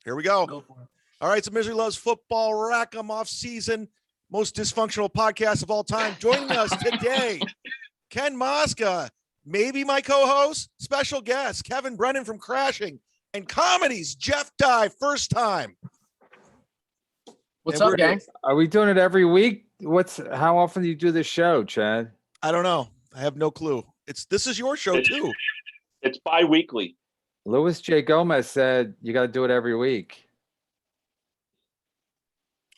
Here we go. Go for it. All right, so Misery Loves Football, rack 'em off season, most dysfunctional podcast of all time. Joining us today, Ken Mosca, maybe my co-host, special guest, Kevin Brennan from Crashing, and Comedy's Jeff Dye, first time. What's up, gang? Are we doing it every week? How often do you do this show, Chad? I don't know. I have no clue. This is your show too. It's bi-weekly. Louis J. Gomez said you got to do it every week.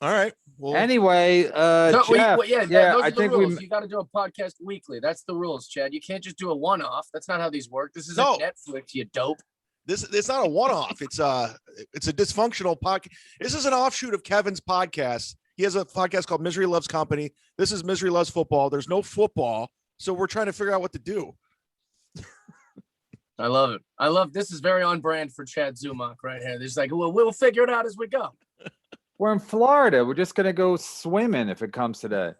All right. Well, anyway, Jeff, I think rules. You got to do a podcast weekly. That's the rules, Chad. You can't just do a one-off. That's not how these work. This isn't Netflix, you dope. It's not a one-off. It's a dysfunctional podcast. This is an offshoot of Kevin's podcast. He has a podcast called Misery Loves Company. This is Misery Loves Football. There's no football, so we're trying to figure out what to do. I love it. This is very on brand for Chad Zumach right here. There's like, well, we'll figure it out as we go. We're in Florida. We're just gonna go swimming if it comes to that.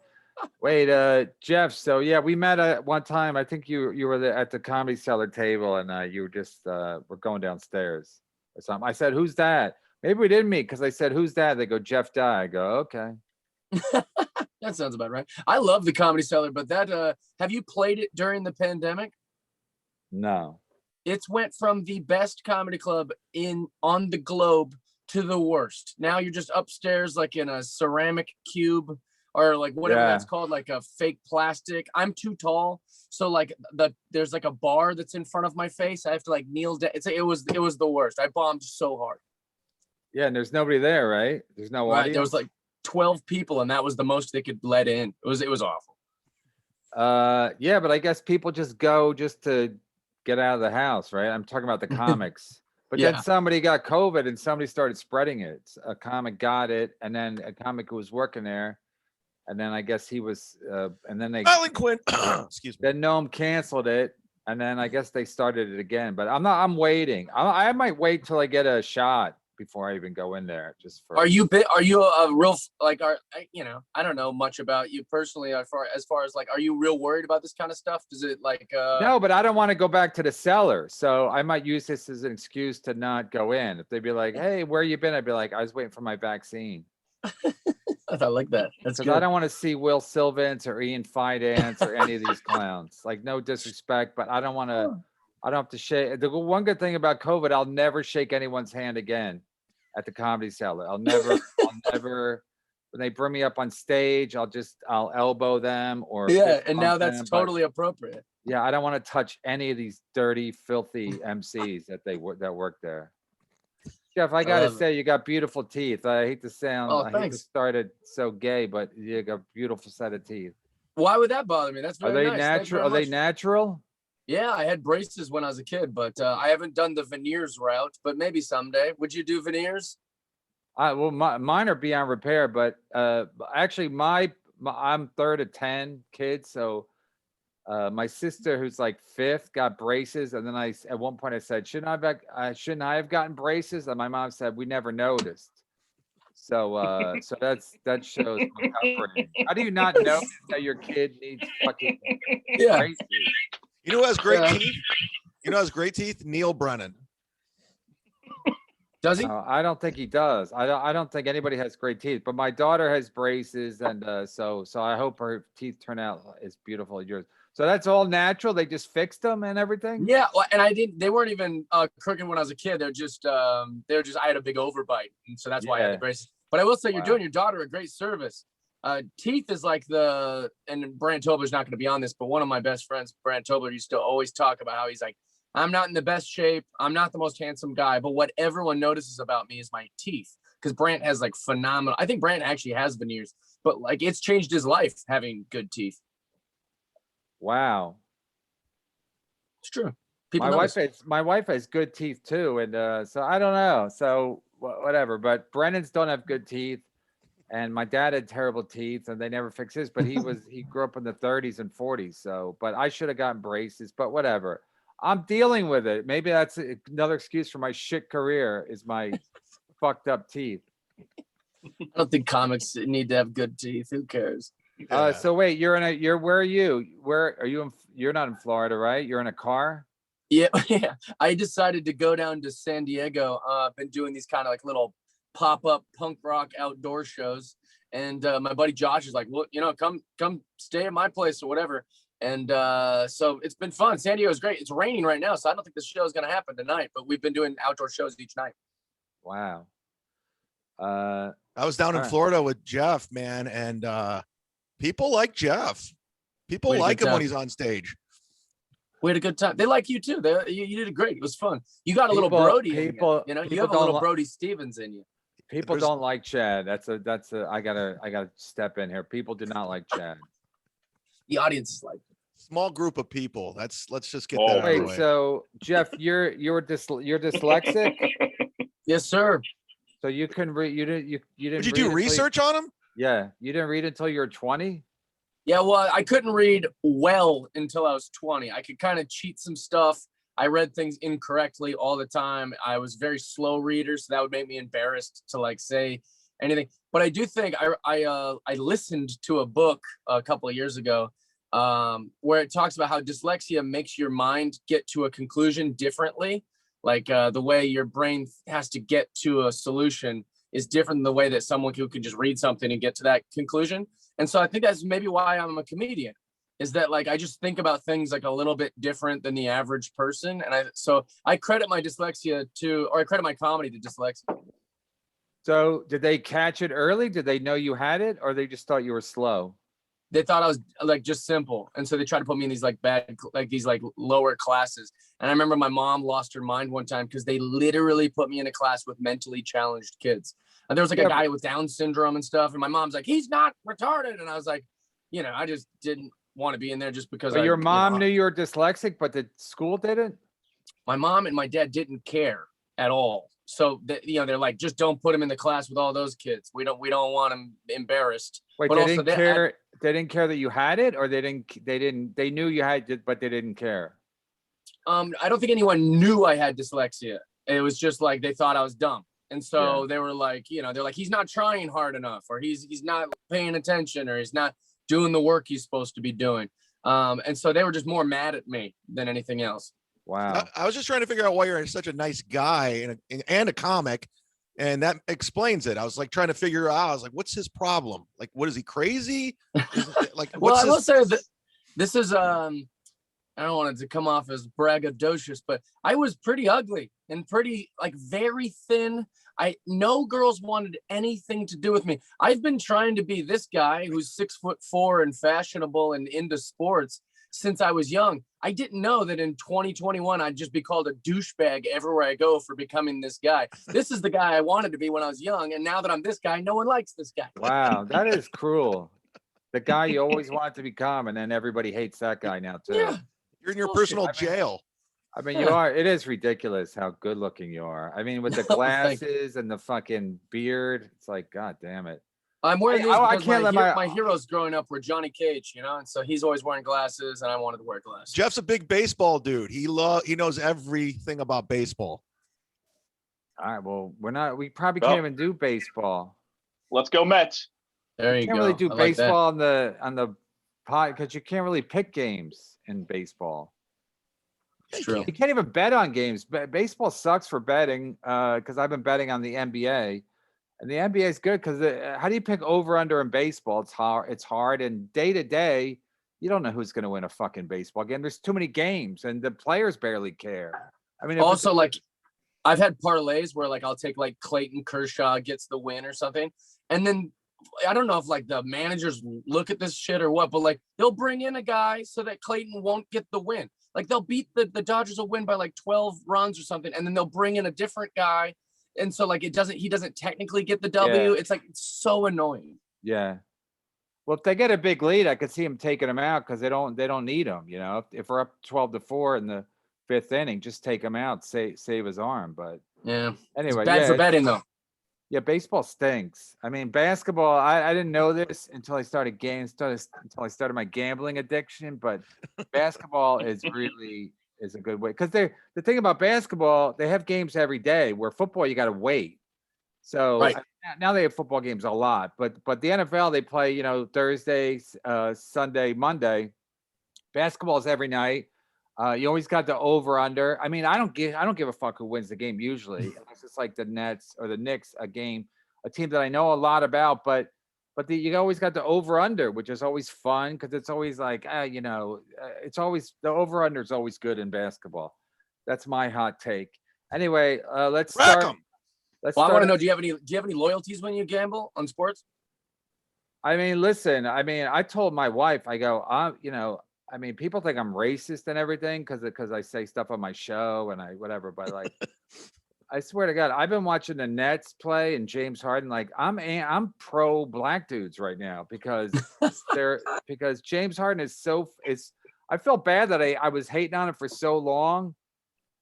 Wait, Jeff. So yeah, we met at one time. I think you were at the Comedy Cellar table, and you were just we're going downstairs or something. I said, "Who's that?" Maybe we didn't meet because I said, "Who's that?" They go, "Jeff Dye." I go, "Okay." That sounds about right. I love the Comedy Cellar, but that have you played it during the pandemic? No. It's went from the best comedy club on the globe to the worst. Now you're just upstairs like in a ceramic cube or like whatever that's called, like a fake plastic. I'm too tall, so like there's like a bar that's in front of my face. I have to like kneel down. It was the worst. I bombed so hard. Yeah, and there's nobody there, right? There's no audience. There was like 12 people, and that was the most they could let in. It was awful. Yeah, but I guess people just go just to get out of the house, right? I'm talking about the comics. But then somebody got COVID and somebody started spreading it. A comic got it, and then a comic who was working there, and then I guess he was, and then they delinquent. Excuse me. Then Noam canceled it, and then I guess they started it again. But I'm waiting. I might wait till I get a shot before I even go in there. Just for. Are you a real like? I don't know much about you personally. As far as like, are you real worried about this kind of stuff? Does it like? No, but I don't want to go back to the cellar, so I might use this as an excuse to not go in. If they'd be like, "Hey, where you been?" I'd be like, "I was waiting for my vaccine." I like that. That's good. I don't want to see Will Sylvans or Ian Fidance or any of these clowns. Like, no disrespect, but I don't want to. I don't have to shake. The one good thing about COVID, I'll never shake anyone's hand again at the Comedy Cellar. I'll never. When they bring me up on stage, I'll elbow them or and now that's totally appropriate. Yeah, I don't want to touch any of these dirty, filthy MCs that work there. Jeff, I gotta say, you got beautiful teeth. I hate to sound, I hate to start it so gay, but you got a beautiful set of teeth. Why would that bother me? That's very nice. Natural? Are they natural? Yeah, I had braces when I was a kid, but I haven't done the veneers route. But maybe someday. Would you do veneers? Well, mine are beyond repair, but actually, I'm third of 10 kids, so my sister, who's like fifth, got braces, and then at one point I said, shouldn't I have gotten braces? And my mom said, we never noticed. So so that shows recovering. How do you not know that your kid needs fucking braces? You know who has great teeth? You know who has great teeth? Neil Brennan. Does he? I don't think he does. I don't think anybody has great teeth. But my daughter has braces, and so I hope her teeth turn out as beautiful as yours. So that's all natural. They just fixed them and everything. Yeah, and they weren't even crooked when I was a kid. They're just I had a big overbite, and so that's why I had the braces. But I will say, you're doing your daughter a great service. Teeth is like and Brand Tobler's not going to be on this, but one of my best friends, Brand Tobler, used to always talk about how he's like, I'm not in the best shape. I'm not the most handsome guy, but what everyone notices about me is my teeth. Because Brant has like phenomenal. I think Brant actually has veneers, but like it's changed his life having good teeth. Wow, it's true. My wife has good teeth too, and so I don't know. So whatever. But Brennan's don't have good teeth, and my dad had terrible teeth, and they never fixed his. But he grew up in the 30s and 40s. So, but I should have gotten braces. But whatever. I'm dealing with it. Maybe that's another excuse for my shit career is my fucked up teeth. I don't think comics need to have good teeth. Who cares? So wait, where are you? Where are you? You're not in Florida, right? You're in a car? Yeah, yeah. I decided to go down to San Diego. I've been doing these kind of like little pop-up punk rock outdoor shows. And my buddy Josh is like, well, come stay at my place or whatever. And so it's been fun. San Diego is great. It's raining right now, so I don't think the show is going to happen tonight, but we've been doing outdoor shows each night. Wow. I was down in Florida with Jeff, man, and people like Jeff. People like him when he's on stage. We had a good time. They like you too. You did great. It was fun. You got a little Brody in you. You have a little Brody Stevens in you. People don't like Chad. That's a. I gotta step in here. People do not like Chad. The audience is like small group of people. Let's just get that out of the way. So Jeff, you're dyslexic. Yes, sir. So you can read. You didn't. Did you do research on him? Yeah, you didn't read until you were 20. Yeah, well, I couldn't read well until I was 20. I could kind of cheat some stuff. I read things incorrectly all the time. I was a very slow reader, so that would make me embarrassed to like say anything. But I do think I listened to a book a couple of years ago where it talks about how dyslexia makes your mind get to a conclusion differently. Like the way your brain has to get to a solution is different than the way that someone who can just read something and get to that conclusion. And so I think that's maybe why I'm a comedian, is that like I just think about things like a little bit different than the average person. And so I credit my dyslexia I credit my comedy to dyslexia. So did they catch it early? Did they know you had it, or they just thought you were slow? They thought I was like just simple. And so they tried to put me in these like these lower classes. And I remember my mom lost her mind one time because they literally put me in a class with mentally challenged kids. And there was like a guy with Down syndrome and stuff. And my mom's like, he's not retarded. And I was like, I just didn't want to be in there just because. Your mom knew you were dyslexic, but the school didn't? My mom and my dad didn't care at all. So they're like, just don't put him in the class with all those kids. We don't want him embarrassed. Wait, but they didn't care. They didn't care that you had it, or they knew you had it, but they didn't care. I don't think anyone knew I had dyslexia. It was just like they thought I was dumb. And so they were like, they're like, he's not trying hard enough, or he's not paying attention, or he's not doing the work he's supposed to be doing. And so they were just more mad at me than anything else. Wow. I was just trying to figure out why you're such a nice guy and a comic, and that explains it. I was like trying to figure out. I was like, what's his problem? Like, what is he crazy? Well, I will say that this is I don't want it to come off as braggadocious, but I was pretty ugly and pretty like very thin. No girls wanted anything to do with me. I've been trying to be this guy who's 6'4" and fashionable and into sports since I was young. I didn't know that in 2021, I'd just be called a douchebag everywhere I go for becoming this guy. This is the guy I wanted to be when I was young. And now that I'm this guy, no one likes this guy. Wow, that is cruel. The guy you always wanted to become, and then everybody hates that guy now too. Yeah. You're in your personal jail. I mean, you are. It is ridiculous how good looking you are. I mean, with the glasses and the fucking beard, it's like, God damn it. I'm wearing these because my heroes growing up were Johnny Cage, and so he's always wearing glasses, and I wanted to wear glasses. Jeff's a big baseball dude. He knows everything about baseball. All right, well, we probably can't even do baseball. Let's go Mets. There you go. Can't really do baseball on the pod because you can't really pick games in baseball. It's true. You can't even bet on games. Baseball sucks for betting because I've been betting on the NBA. And the NBA is good because how do you pick over under in baseball? It's hard. And day to day, you don't know who's going to win a fucking baseball game. There's too many games, and the players barely care. I mean, also like I've had parlays where like I'll take like Clayton Kershaw gets the win or something, and then I don't know if like the managers look at this shit or what, but like they'll bring in a guy so that Clayton won't get the win. Like they'll beat the Dodgers will win by like 12 runs or something, and then they'll bring in a different guy. And so like he doesn't technically get the W. Yeah. It's like, it's so annoying. Yeah. Well, if they get a big lead, I could see him taking him out because they don't need him. If we're up 12-4 in the fifth inning, just take him out, save his arm. But yeah, anyway, it's bad for betting though. Yeah, baseball stinks. I mean, basketball. I didn't know this until I started my gambling addiction. But basketball is a good way because the thing about basketball, they have games every day. Where football, you got to wait. So right. Now they have football games a lot, but the NFL they play Thursday, Sunday, Monday. Basketball is every night. You always got the over under. I mean, I don't give a fuck who wins the game usually, unless it's like the Nets or the Knicks, a team that I know a lot about. But you always got the over under, which is always fun because it's always like, it's always the over under is always good in basketball. That's my hot take. Anyway, let's start. I want to know, do you have any loyalties when you gamble on sports? I mean, listen, I told my wife, I go, people think I'm racist and everything because I say stuff on my show and whatever, but like, I swear to God, I've been watching the Nets play and James Harden. Like, I'm pro black dudes right now because James Harden I felt bad that I was hating on him for so long,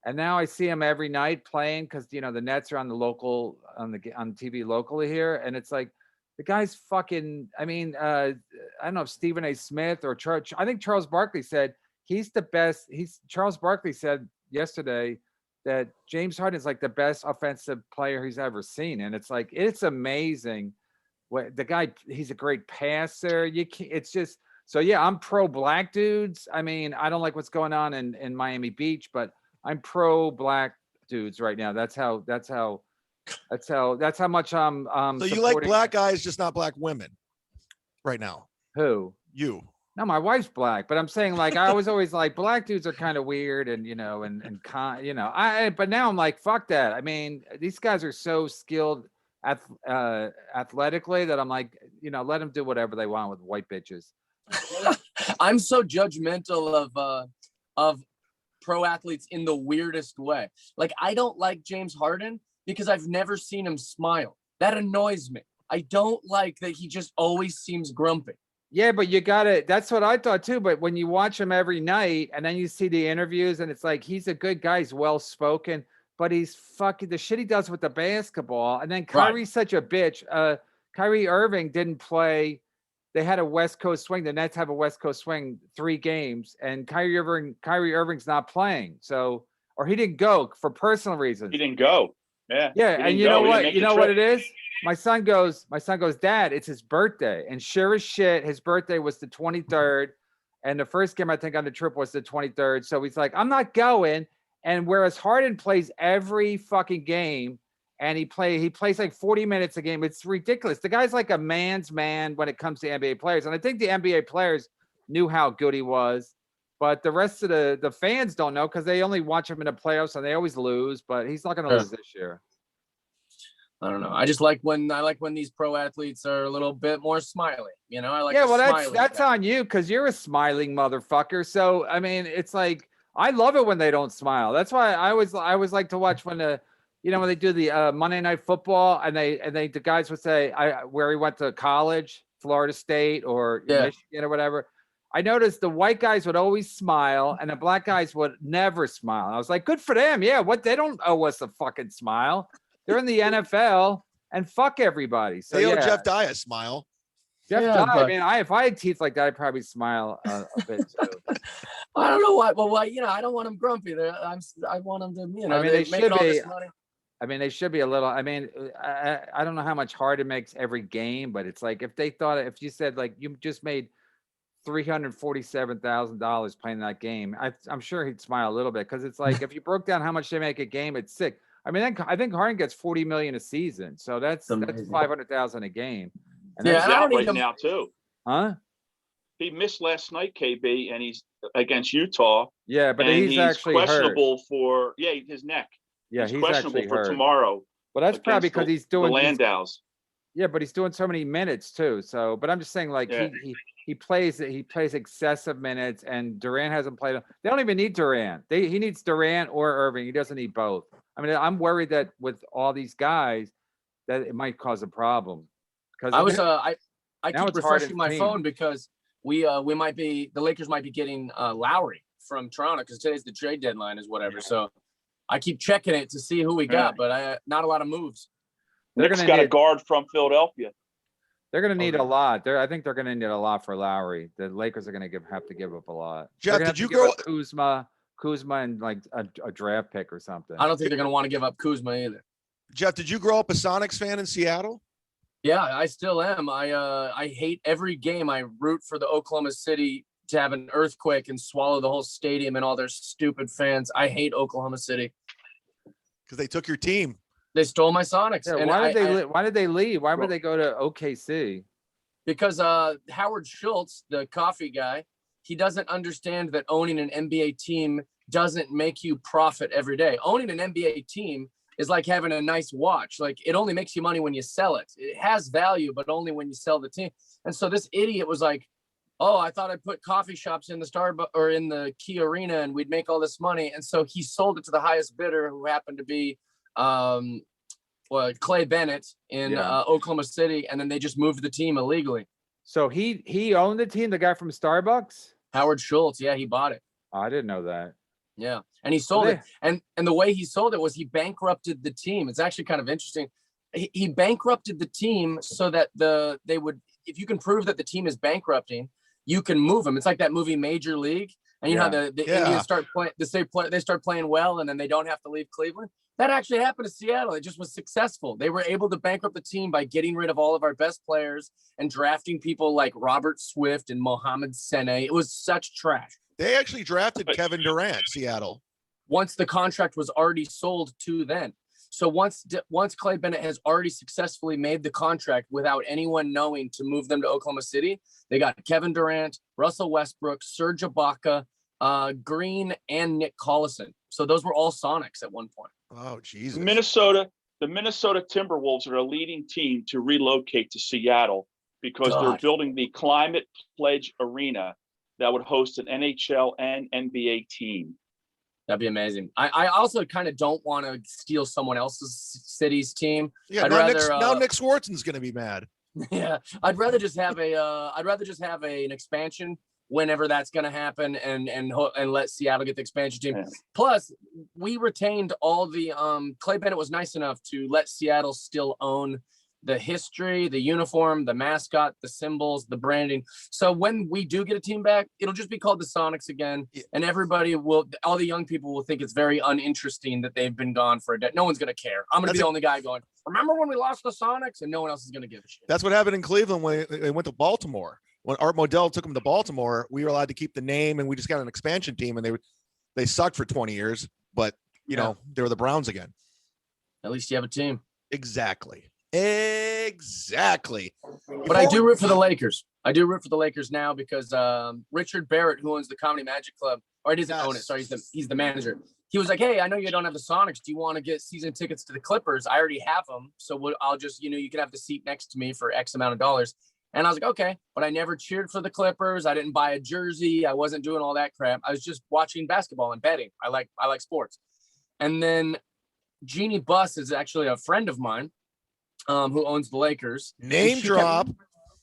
and now I see him every night playing because the Nets are on TV locally here, and it's like. The guy's fucking, I don't know if Stephen A. Smith or I think Charles Barkley said he's the best. Charles Barkley said yesterday that James Harden is like the best offensive player he's ever seen. And it's like, it's amazing. What the guy, he's a great passer. It's just, so yeah, I'm pro black dudes. I mean, I don't like what's going on in Miami Beach, but I'm pro black dudes right now. That's how much I'm so you like black guys, just not black women right now. Who? You. No, my wife's black, but I'm saying like I was always like black dudes are kind of weird and but now I'm like, fuck that. I mean, these guys are so skilled athletically that I'm like, let them do whatever they want with white bitches. I'm so judgmental of pro athletes in the weirdest way. Like, I don't like James Harden because I've never seen him smile. That annoys me. I don't like that he just always seems grumpy. Yeah, but that's what I thought too. But when you watch him every night and then you see the interviews and it's like, he's a good guy, he's well-spoken, but he's fucking the shit he does with the basketball. And then Kyrie's such a bitch. Kyrie Irving didn't play. They had a West Coast swing. The Nets have a West Coast swing 3 games and Kyrie Irving's not playing. So, or he didn't go for personal reasons. He didn't go. Yeah. Yeah, and you know what? You know what it is? My son goes, Dad, it's his birthday. And sure as shit, his birthday was the 23rd. And the first game I think on the trip was the 23rd. So he's like, I'm not going. And whereas Harden plays every fucking game and he plays like 40 minutes a game. It's ridiculous. The guy's like a man's man when it comes to NBA players. And I think the NBA players knew how good he was. But the rest of the fans don't know because they only watch him in the playoffs and they always lose. But he's not going to lose this year. I don't know. I just like when these pro athletes are a little bit more smiley. I like. Yeah, well, that's on you because you're a smiling motherfucker. So I mean, it's like I love it when they don't smile. That's why I always like to watch when when they do the Monday Night Football and the guys would say where he went to college, Florida State or Michigan or whatever. I noticed the white guys would always smile and the black guys would never smile. And I was like, good for them. Yeah, they don't owe us a fucking smile. They're in the NFL and fuck everybody. So they owe Jeff Dye a smile. Jeff Dye, I mean, if I had teeth like that, I'd probably smile a bit too. I don't know why. Well, I don't want them grumpy. I want them to, I mean, they should be. I mean, they should be a little. I mean, I don't know how much Harden makes every game, but it's like if you said like you just made $347,000 playing that game, I'm sure he'd smile a little bit because it's like if you broke down how much they make a game, it's sick. I mean, I think Harden gets $40 million a season, so that's $500,000 a game. And he's out right now too. Huh? He missed last night, KB, and he's against Utah. Yeah, but he's actually questionable for his neck. Yeah, he's questionable actually for hurt tomorrow. But that's probably because he's doing the Landows. Yeah, but he's doing so many minutes too. So, but I'm just saying, like he plays excessive minutes, and Durant hasn't played. They don't even need Durant. He needs Durant or Irving. He doesn't need both. I mean, I'm worried that with all these guys, that it might cause a problem. Because I keep refreshing my phone because the Lakers might be getting Lowry from Toronto because today's the trade deadline is whatever. So I keep checking it to see who we got, but not a lot of moves. Knicks got a guard from Philadelphia. They're going to need a lot. I think they're going to need a lot for Lowry. The Lakers are going to have to give up a lot. Jeff, did you grow up Kuzma and like a draft pick or something? I don't think they're going to want to give up Kuzma either. Jeff, did you grow up a Sonics fan in Seattle? Yeah, I still am. I hate every game. I root for the Oklahoma City to have an earthquake and swallow the whole stadium and all their stupid fans. I hate Oklahoma City because they took your team. They stole my Sonics. Yeah, and why did they leave? Why would they go to OKC? Because Howard Schultz, the coffee guy, he doesn't understand that owning an NBA team doesn't make you profit every day. Owning an NBA team is like having a nice watch. Like, it only makes you money when you sell it. It has value, but only when you sell the team. And so this idiot was like, oh, I thought I'd put coffee shops in the Starbucks or in the Key Arena and we'd make all this money. And so he sold it to the highest bidder, who happened to be Clay Bennett in Oklahoma City. And then they just moved the team illegally. So he owned the team, the guy from Starbucks? Howard Schultz. Yeah, he bought it. Oh, I didn't know that. Yeah. And he sold it. And the way he sold it was he bankrupted the team. It's actually kind of interesting. He bankrupted the team so that they would, if you can prove that the team is bankrupting, you can move them. It's like that movie Major League. And you know how the Indians start playing, they start playing well, and then they don't have to leave Cleveland. That actually happened to Seattle. It just was successful. They were able to bankrupt the team by getting rid of all of our best players and drafting people like Robert Swift and Mohamed Sene. It was such trash. They actually drafted Kevin Durant, Seattle. Once the contract was already sold to them. So once Clay Bennett has already successfully made the contract without anyone knowing to move them to Oklahoma City, they got Kevin Durant, Russell Westbrook, Serge Ibaka, Green, and Nick Collison. So those were all Sonics at one point. Oh, Jesus. The Minnesota Timberwolves are a leading team to relocate to Seattle because they're building the Climate Pledge Arena that would host an NHL and NBA team. That'd be amazing. I also kind of don't want to steal someone else's city's team. Yeah, now Nick Swartzen's going to be mad. Yeah, I'd rather just have an expansion whenever that's going to happen, and let Seattle get the expansion team. Yeah. Plus, we retained all the Clay Bennett was nice enough to let Seattle still own the history, the uniform, the mascot, the symbols, the branding. So when we do get a team back, it'll just be called the Sonics again. And all the young people will think it's very uninteresting that they've been gone for a day. No one's going to care. I'm going to be the only guy going, remember when we lost the Sonics? And no one else is going to give a shit. That's what happened in Cleveland when they went to Baltimore. When Art Modell took them to Baltimore, we were allowed to keep the name, and we just got an expansion team, and they sucked for 20 years, but you know, they were the Browns again. At least you have a team. Exactly. But I do root for the Lakers. I do root for the Lakers now because Richard Barrett, who owns the Comedy Magic Club, or he doesn't own it. Sorry, he's the manager. He was like, hey, I know you don't have the Sonics. Do you want to get season tickets to the Clippers? I already have them. So I'll just, you can have the seat next to me for X amount of dollars. And I was like, okay, but I never cheered for the Clippers. I didn't buy a jersey. I wasn't doing all that crap. I was just watching basketball and betting. I like sports. And then Jeannie Buss is actually a friend of mine. Who owns the Lakers? Name drop.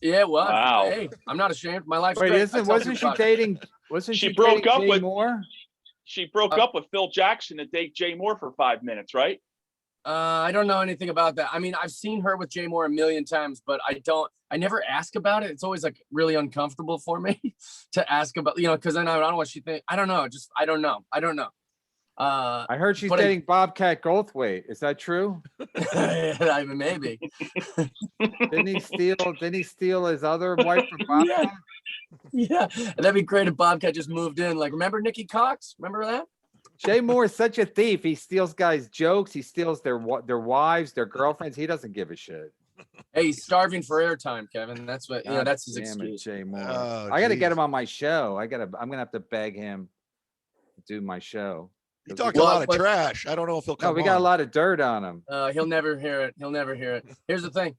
Yeah, well, wow. Hey, I'm not ashamed. My life's great. Wasn't she dating Jay Moore? She broke up with Phil Jackson to date Jay Moore for 5 minutes, right? I don't know anything about that. I mean, I've seen her with Jay Moore a million times, but I never ask about it. It's always like really uncomfortable for me to ask about, because then I don't know what she thinks. I don't know. I don't know. I heard she's dating Bobcat Goldthwait. Is that true? I mean, maybe. Didn't he steal his other wife from Bobcat? Yeah. That'd be great if Bobcat just moved in. Like, remember Nikki Cox? Remember that? Jay Moore is such a thief. He steals guys' jokes. He steals their wives, their girlfriends. He doesn't give a shit. Hey, he's starving for airtime, Kevin. That's what that's his excuse. Jay Moore. I got to get him on my show. I'm gonna have to beg him to do my show. He talked a lot of trash. I don't know if he'll come. No, we got a lot of dirt on him. He'll never hear it. Here's the thing.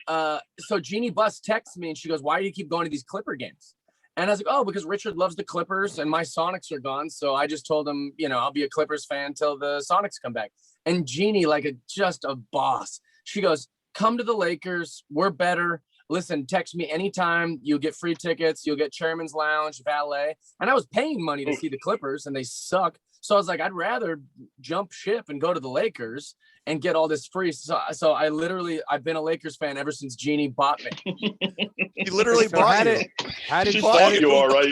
So Jeannie Buss texts me and she goes, "Why do you keep going to these Clipper games?" And I was like, "Oh, because Richard loves the Clippers and my Sonics are gone." So I just told him, I'll be a Clippers fan till the Sonics come back. And Jeannie, just a boss, she goes, "Come to the Lakers. We're better. Listen, text me anytime. You'll get free tickets. You'll get Chairman's Lounge, valet." And I was paying money to see the Clippers, and they suck. So I was like, I'd rather jump ship and go to the Lakers and get all this free. So I've been a Lakers fan ever since Jeannie bought me. He literally bought you. How did she bought you? All right.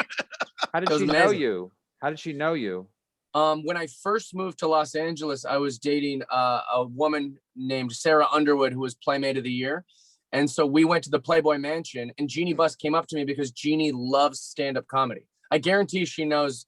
How did she know you? How did she know you? When I first moved to Los Angeles, I was dating a woman named Sarah Underwood, who was Playmate of the Year. And so we went to the Playboy Mansion, and Jeannie Buss came up to me because Jeannie loves stand-up comedy. I guarantee she knows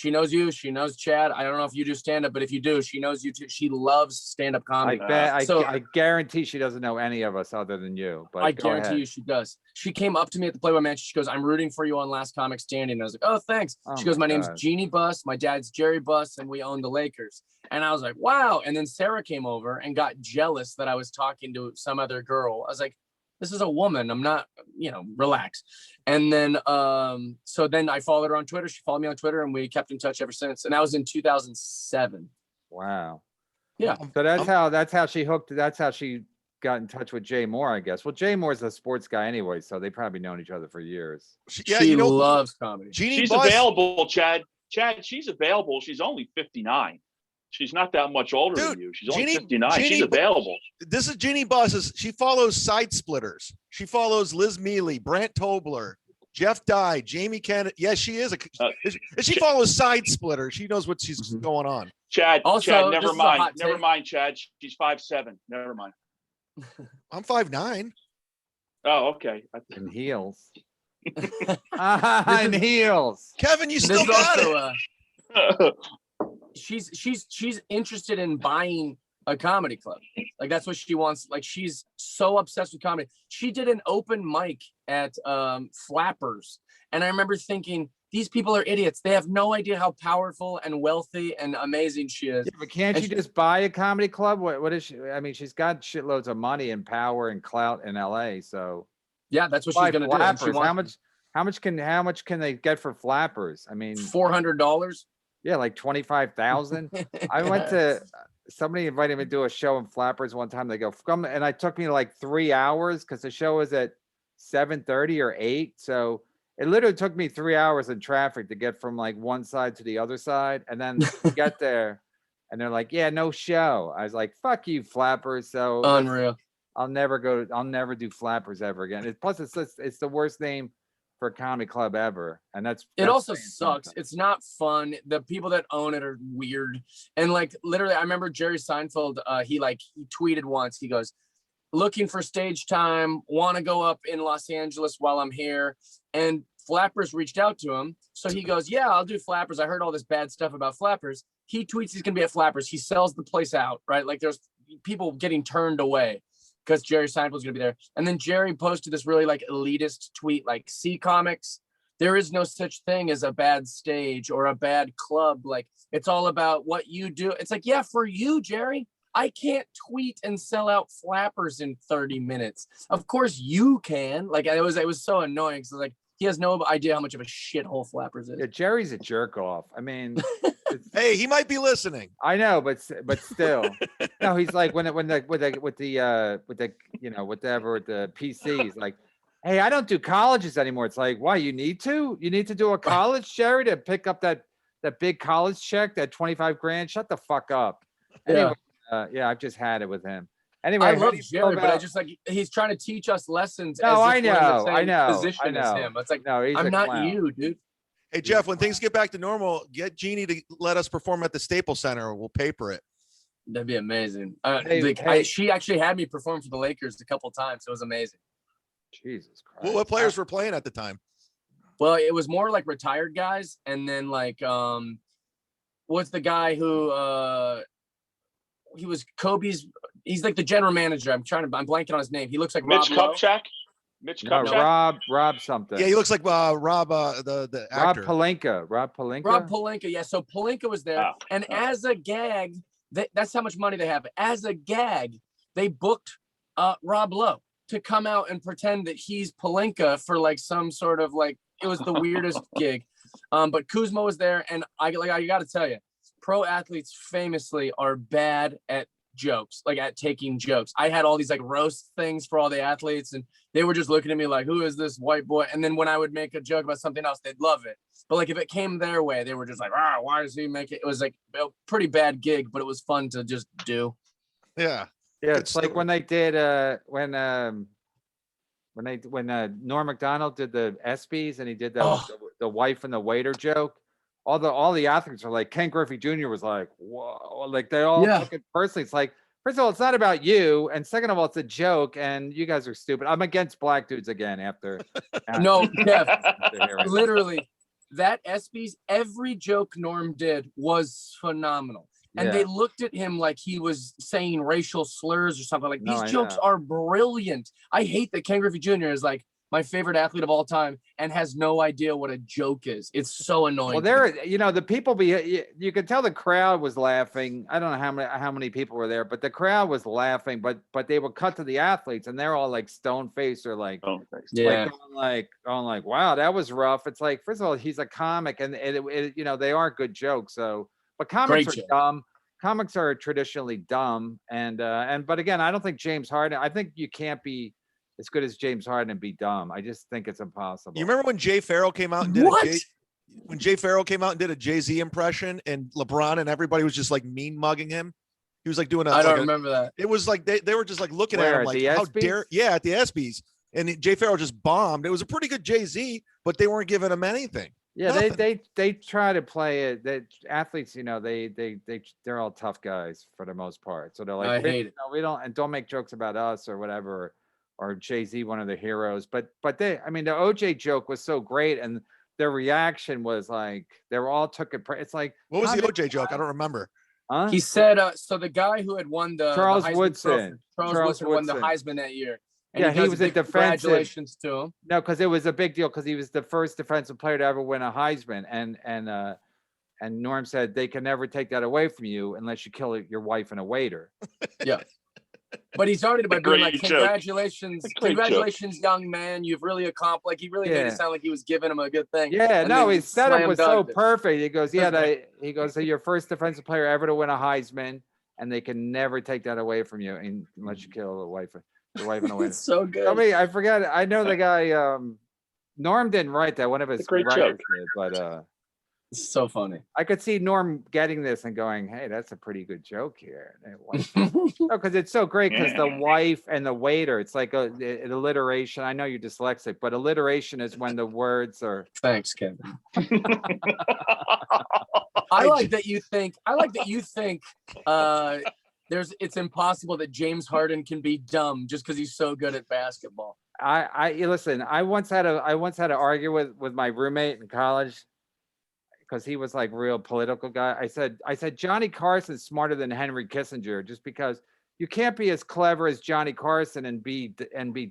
you. She knows Chad. I don't know if you do stand up, but if you do, she knows you too. She loves stand up comedy. I guarantee she doesn't know any of us other than you. But I guarantee you she does. She came up to me at the Playboy Mansion. She goes, "I'm rooting for you on Last Comic Standing." And I was like, "Oh, thanks." She goes, "My name's Jeannie Buss. My dad's Jerry Buss, and we own the Lakers." And I was like, "Wow." And then Sarah came over and got jealous that I was talking to some other girl. I was like, "This is a woman. I'm not, relax." And then, so then I followed her on Twitter. She followed me on Twitter, and we kept in touch ever since. And that was in 2007. Wow. Yeah. So that's how she hooked. That's how she got in touch with Jay Moore, I guess. Well, Jay Moore's a sports guy anyway, so they probably known each other for years. She loves comedy. She's available, Chad. Chad, she's available. She's only 59. She's not that much older than you. She's only 59. She's available. This is Jeannie Buss. She follows Side Splitters. She follows Liz Mealy, Brant Tobler, Jeff Dye, Jamie Kennedy. Yes, she is. She follows Side Splitters. She knows what she's going on. Chad, never mind. Never mind, Chad. She's 5'7". Never mind. I'm 5'9". Oh, okay. In heels. In heels. Kevin, you still got it. She's interested in buying a comedy club. Like that's what she wants. Like she's so obsessed with comedy. She did an open mic at Flappers. And I remember thinking, these people are idiots. They have no idea how powerful and wealthy and amazing she is. Yeah, but can't she just buy a comedy club? What is she? I mean, she's got shitloads of money and power and clout in LA. So yeah, that's what she's gonna do. How much can they get for Flappers? I mean, $400. Yeah, like 25,000. I went to somebody invited me to do a show in Flappers one time. They go, come, and I took me like 3 hours because the show was at 7:30 or 8. So it literally took me 3 hours in traffic to get from like one side to the other side. And then we get there and they're like, yeah, no show. I was like, fuck you, Flappers. So unreal. I'll never do Flappers ever again. Plus it's the worst name for a comedy club ever. And that's also sucks. Something. It's not fun. The people that own it are weird. And like literally, I remember Jerry Seinfeld, he tweeted once, he goes, looking for stage time, want to go up in Los Angeles while I'm here. And Flappers reached out to him. So he goes, yeah, I'll do Flappers. I heard all this bad stuff about Flappers. He tweets he's going to be at Flappers. He sells the place out, right? Like there's people getting turned away because Jerry Seinfeld's going to be there. And then Jerry posted this really like elitist tweet, like, see comics, there is no such thing as a bad stage or a bad club. Like it's all about what you do. It's like, yeah, for you, Jerry, I can't tweet and sell out Flappers in 30 minutes. Of course you can. Like it was so annoying. So like, he has no idea how much of a shithole Flappers is. Yeah, Jerry's a jerk off. I mean, hey, he might be listening. I know, but still, no. He's like with the PCs. Like, hey, I don't do colleges anymore. It's like, why? You need to do a college, Jerry, to pick up that big college check, that 25 grand. Shut the fuck up. Anyway, yeah, I've just had it with him. Anyway, I love Jerry, but I just like he's trying to teach us lessons. No, I know. Position as him. It's like, no, I'm not you, dude. Hey Jeff, when things get back to normal, get Jeannie to let us perform at the Staples Center. We'll paper it. That'd be amazing. She actually had me perform for the Lakers a couple times. It was amazing. Jesus Christ. What players were playing at the time? Well, it was more like retired guys, and then like what's the guy who he was Kobe's. He's like the general manager. I'm blanking on his name. He looks like Mitch Kupchak. Mitch Kupchak. Rob something. Yeah, he looks like Rob the actor. Rob Pelinka. Rob Pelinka. Yeah. So Pelinka was there, as a gag, that's how much money they have. As a gag, they booked Rob Lowe to come out and pretend that he's Pelinka for like some sort of like, it was the weirdest gig. But Kuzma was there, and I got to tell you, pro athletes famously are bad at jokes, like at taking jokes. I had all these like roast things for all the athletes, and they were just looking at me like, who is this white boy? And then when I would make a joke about something else, they'd love it. But like if it came their way, they were just like, why does he make it? It was like a pretty bad gig, but it was fun to just do. Yeah. It's like when they did when Norm Macdonald did the ESPYs and he did the wife and the waiter joke. All the athletes are like, Ken Griffey Jr. was like, whoa, like they all took it personally. It's like, first of all, it's not about you, and second of all, it's a joke, and you guys are stupid. I'm against black dudes again after. No, Kev, literally, that ESPYs, every joke Norm did was phenomenal. And they looked at him like he was saying racial slurs or something. Like, these jokes are brilliant. I hate that Ken Griffey Jr. is like my favorite athlete of all time and has no idea what a joke is. It's so annoying. Well, the people you could tell the crowd was laughing. I don't know how many people were there, but the crowd was laughing, but they would cut to the athletes and they're all like stone faced or like, like wow, that was rough. It's like, first of all, he's a comic and they aren't good jokes. So, but comics are dumb. Comics are traditionally dumb. But again, I don't think James Harden, I think you can't be as good as James Harden and be dumb. I just think it's impossible. You remember when Jay Farrell came out and did a Jay-Z impression and LeBron and everybody was just like mean mugging him? He was like doing I don't remember that. It was like they were just like looking at him like, how dare, at the ESPYs. And Jay Farrell just bombed. It was a pretty good Jay-Z, but they weren't giving him anything. Yeah, they try to play it. That athletes, they're all tough guys for the most part. So they're like, I hate it. We don't, and don't make jokes about us or whatever, or Jay-Z, one of the heroes. But the OJ joke was so great, and their reaction was like they were all took it. It's like, what was the OJ joke? I don't remember. Huh? He said, so the guy who had won Charles the Woodson won the Heisman that year. And he was a defensive. Congratulations to him. No, because it was a big deal because he was the first defensive player to ever win a Heisman, and Norm said they can never take that away from you unless you kill your wife and a waiter. Yeah, but he started by being like, "Congratulations, young man, you've really accomplished." Like he really made it sound like he was giving him a good thing. Yeah, his setup was so perfect. He goes, so you're first defensive player ever to win a Heisman, and they can never take that away from you unless you kill a wife. Your wife and a waiter. It's so good. I forgot. I know the guy. Norm didn't write that. One of his writers did, but it's so funny. I could see Norm getting this and going, "Hey, that's a pretty good joke here." Because it's so great. Because the wife and the waiter, it's like an alliteration. I know you're dyslexic, but alliteration is when the words are. Thanks, Kevin. I like that you think. It's impossible that James Harden can be dumb just because he's so good at basketball. Listen. I once had to argue with my roommate in college because he was like real political guy. I said Johnny Carson's smarter than Henry Kissinger just because you can't be as clever as Johnny Carson and be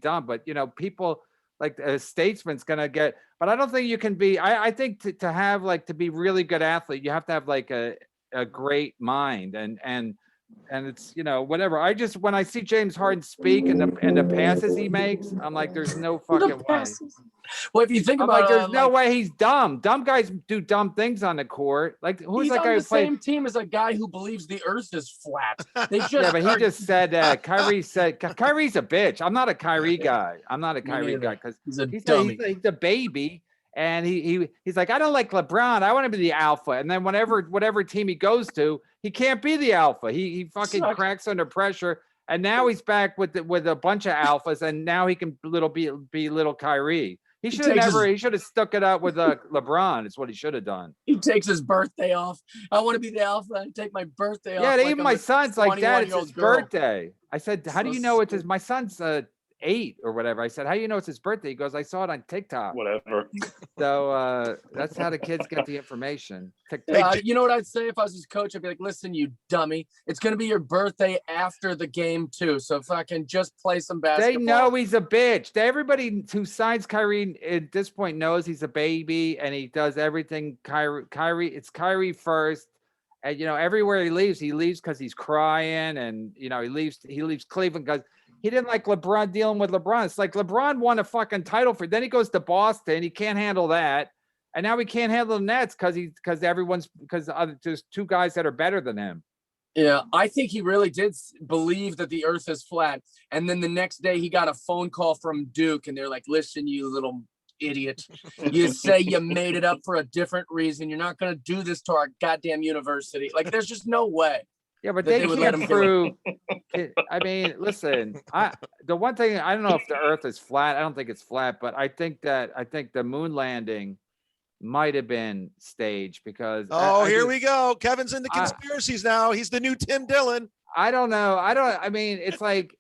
dumb. But people like a statesman's gonna get. But I don't think you can be. I think to have like to be really good athlete, you have to have like a great mind and it's whatever. I just when I see James Harden speak and the passes he makes, I'm like, there's no fucking way. Well, if you think about it, there's no way he's dumb. Dumb guys do dumb things on the court. Like who's that guy who played? Same team as a guy who believes the Earth is flat. They just but he just said that. Kyrie said Kyrie's a bitch. I'm not a Kyrie guy. I'm not a Kyrie guy because he's a baby. And he's like, I don't like LeBron. I want to be the alpha. And then whatever team he goes to, he can't be the alpha. He fucking cracks under pressure. And now he's back with a bunch of alphas. And now he can be little Kyrie. He should have stuck it out with LeBron. It's what he should have done. He takes his birthday off. I want to be the alpha and take my birthday off. Yeah, even my son's like, Dad, it's his birthday. I said, how do you know it's his? My son's 8 or whatever. I said, how do you know it's his birthday? He goes, I saw it on TikTok. Whatever. So that's how the kids get the information. You know what I'd say if I was his coach? I'd be like, listen, you dummy. It's going to be your birthday after the game too. So if I can just play some basketball. They know he's a bitch. Everybody who signs Kyrie at this point knows he's a baby and he does everything. Kyrie, it's Kyrie first. And everywhere he leaves because he's crying and he leaves Cleveland because he didn't like LeBron dealing with LeBron. It's like LeBron won a fucking title then he goes to Boston. He can't handle that. And now he can't handle the Nets because there's 2 guys that are better than him. Yeah, I think he really did believe that the Earth is flat. And then the next day he got a phone call from Duke and they're like, listen, you little idiot. You say you made it up for a different reason. You're not going to do this to our goddamn university. Like, there's just no way. Yeah, but they can't prove. I mean, listen. The one thing I don't know if the Earth is flat. I don't think it's flat, but I think the moon landing might have been staged because. Here we go. Kevin's into conspiracies now. He's the new Tim Dillon. I don't know. I mean, it's like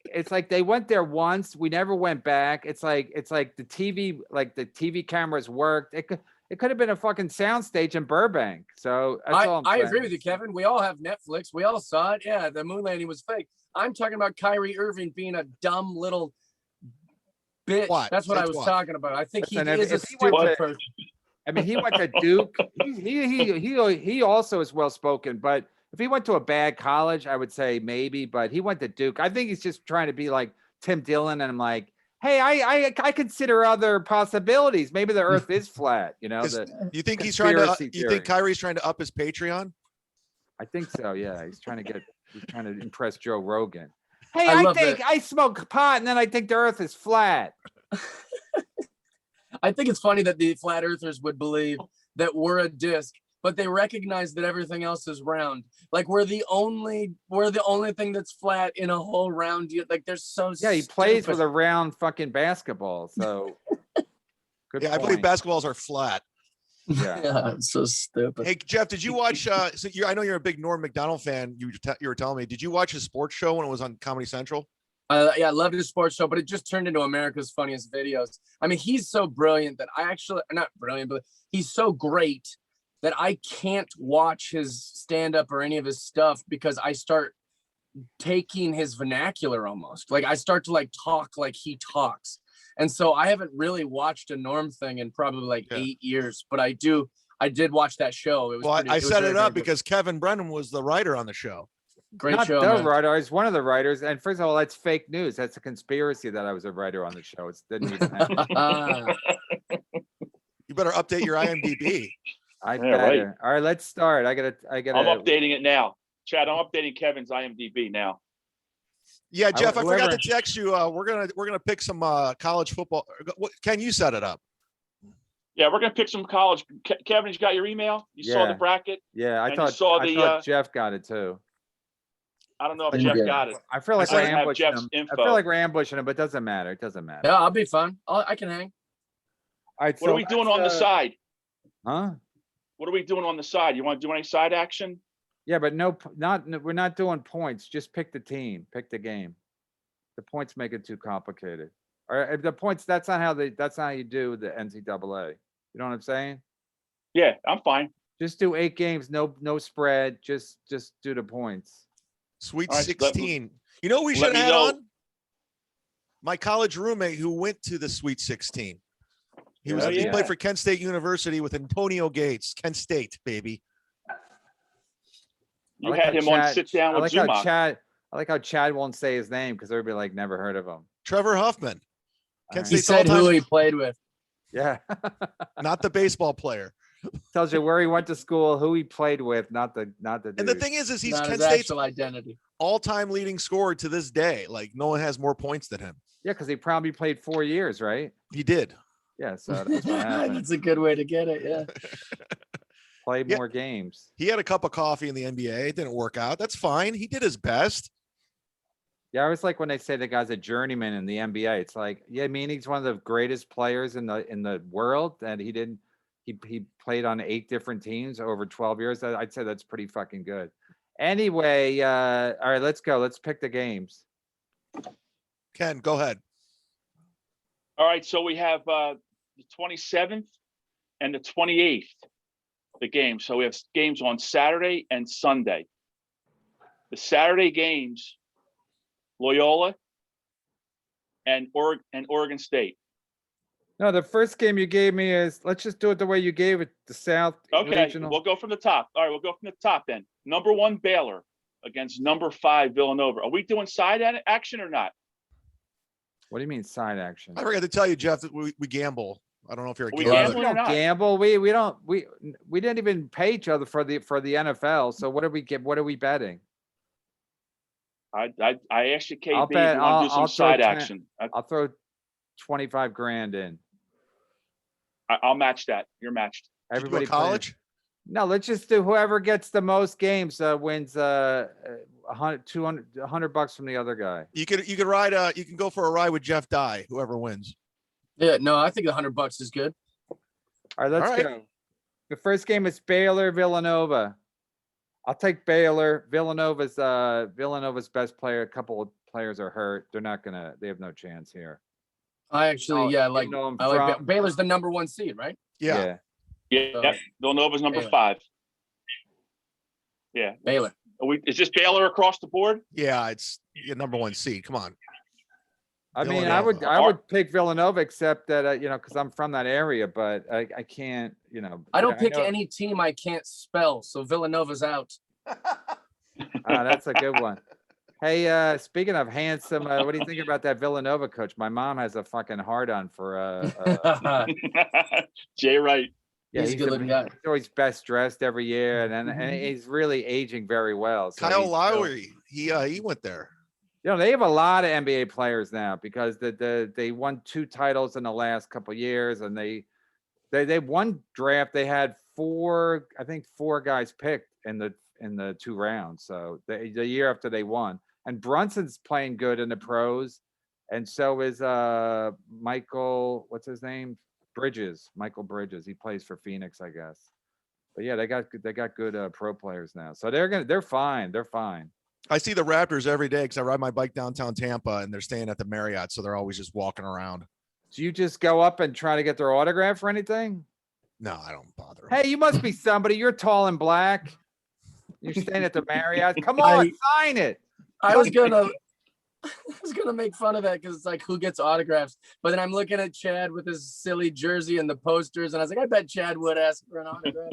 they went there once. We never went back. It's like the TV cameras worked. It could have been a fucking soundstage in Burbank. So that's all I I'm agree saying. with you, Kevin. We all have Netflix. We all saw it. Yeah, the moon landing was fake. I'm talking about Kyrie Irving being a dumb little bitch. What? That's what That's I was what? talking about. I think Listen, he is a if he went stupid to- person. I mean, he went to Duke. He also is well spoken, but if he went to a bad college, I would say maybe. But he went to Duke. I think he's just trying to be like Tim Dillon, and I'm like, hey, I consider other possibilities. Maybe the Earth is flat. You know, You think he's trying to? conspiracy You think theory. Kyrie's trying to up his Patreon? I think so. Yeah, he's trying to impress Joe Rogan. Hey, I I love think that. I smoke pot, and then I think the Earth is flat. I think it's funny that the flat earthers would believe that we're a disc, but they recognize that everything else is round. Like we're the only thing that's flat in a whole round. Like they're so Yeah, he plays stupid. with a round fucking basketball. So good Yeah, I believe point. basketballs are flat. Yeah. Yeah, it's so stupid. Hey, Jeff, did you watch? So I know you're a big Norm Macdonald fan. You were telling me. Did you watch his sports show when it was on Comedy Central? Yeah, I love his sports show, but it just turned into America's Funniest Videos. I mean, he's so brilliant that I actually, not brilliant, but he's so great that I can't watch his stand-up or any of his stuff because I start taking his vernacular almost. Like I start to like talk like he talks. And so I haven't really watched a Norm thing in probably like 8 years, but I did watch that show. It was Well, pretty, I was set very, it very up good. because Kevin Brennan was the writer on the show. Great Not show, the man. writer. He's one of the writers. And first of all, that's fake news. That's a conspiracy that I was a writer on the show. It didn't even happen. You better update your IMDb. I Yeah, better. right. All right, let's start. I gotta. I'm updating it now. Chad, I'm updating Kevin's IMDb now. Yeah, Jeff, I forgot whoever- to text you. We're gonna pick some college football. Can you set it up? Yeah, we're gonna pick some college. Kevin, you got your email? You saw the Yeah. bracket? Yeah, I And you thought. saw I the, thought Jeff got it too. I don't know if I Jeff did. got it. I feel like I we're don't have ambushing Jeff's him. I info. feel like we're ambushing him, but it doesn't matter. It doesn't matter. Yeah, I'll be fun. I can hang. All right. What are we doing on the side? Huh? What are we doing on the side? You want to do any side action? Yeah, but we're not doing points. Just pick the team, pick the game. The points make it too complicated. Or the points, that's not how you do the NCAA. You know what I'm saying? Yeah, I'm fine. Just do 8 games, no spread. Just do the points. Sweet All right, 16. You know what we let should me have had know. on? My college roommate who went to the Sweet 16. He Oh, he yeah. played for Kent State University with Antonio Gates. Kent State, baby. You I like had how him on Chad- sit down with Zuma. I like how Chad won't say his name because everybody like never heard of him. Trevor Huffman. Kent All He State's said who all-time, he played with. Yeah. not the baseball player. Tells you where he went to school, who he played with, not the And the dude. thing is he's Not Kent his State's actual identity. all-time leading scorer to this day. Like no one has more points than him. Yeah, because he probably played 4 years, right? He did. Yeah, so that's what happened. That's a good way to get it. Yeah. Play Yeah. more games. He had a cup of coffee in the NBA. It didn't work out. That's fine. He did his best. Yeah, I always like when they say the guy's a journeyman in the NBA. It's like, yeah, I mean, he's one of the greatest players in the world, and he played on 8 different teams over 12 years. I'd say that's pretty fucking good. Anyway, all right, let's go. Let's pick the games. Ken, go ahead. All right, so we have the 27th and the 28th, the game. So we have games on Saturday and Sunday. The Saturday games, Loyola and Oregon State. No, the first game you gave me is, let's just do it the way you gave it, the South Okay, Regional. we'll go from the top. All right, we'll go from the top then. Number 1 Baylor against number 5 Villanova. Are we doing side action or not? What do you mean side action? I forgot to tell you, Jeff, that we gamble. I don't know if you're a We gambler. gamble? We don't not? gamble. We didn't even pay each other for the NFL. So what do we get? What are we betting? I asked you, KB, I'll if bet- you want to do some I'll throw side 10 action. I'll throw 25 grand in. I'll match that. You're matched. Did you do Everybody a college? No, let's just do whoever gets the most games wins 100, 200, $100 from the other guy. You could ride you can go for a ride with Jeff Dye, whoever wins. Yeah. No, I think $100 is good. All right, let's All right. go. The first game is Baylor Villanova. I'll take Baylor. Villanova's best player. A couple of players are hurt. They have no chance here. I actually, Oh, yeah, you like know him I like from- Baylor's the #1 seed, right? Yeah. Yeah, So, Villanova's number Baylor. 5. Yeah. Baylor. Is this Baylor across the board? Yeah, it's your number 1 seed. Come on. I mean, I Villanova. would pick Villanova, except that, because I'm from that area, but I can't, I don't pick any team I can't spell, so Villanova's out. That's a good one. Hey, speaking of handsome, what do you think about that Villanova coach? My mom has a fucking hard on for Jay Wright. yeah, He's a good looking guy. He's always best dressed every year, and he's really aging very well. So Kyle Lowry, he went there. they have a lot of NBA players now because they won 2 titles in the last couple of years, and they won draft. They had 4 guys picked in the 2 rounds. So the year after they won, and Brunson's playing good in the pros, and so is Michael. What's his name? Michael Bridges. He plays for Phoenix, I guess. But yeah, they got good pro players now. So they're fine. They're fine. I see the Raptors every day because I ride my bike downtown Tampa, and they're staying at the Marriott, so they're always just walking around. Do you just go up and try to get their autograph or anything? No, I don't bother. Hey, you must be somebody. You're tall and black. You're staying at the Marriott. Come on, sign it. I was gonna make fun of that because it's like, who gets autographs? But then I'm looking at Chad with his silly jersey and the posters, and I was like, I bet Chad would ask for an autograph.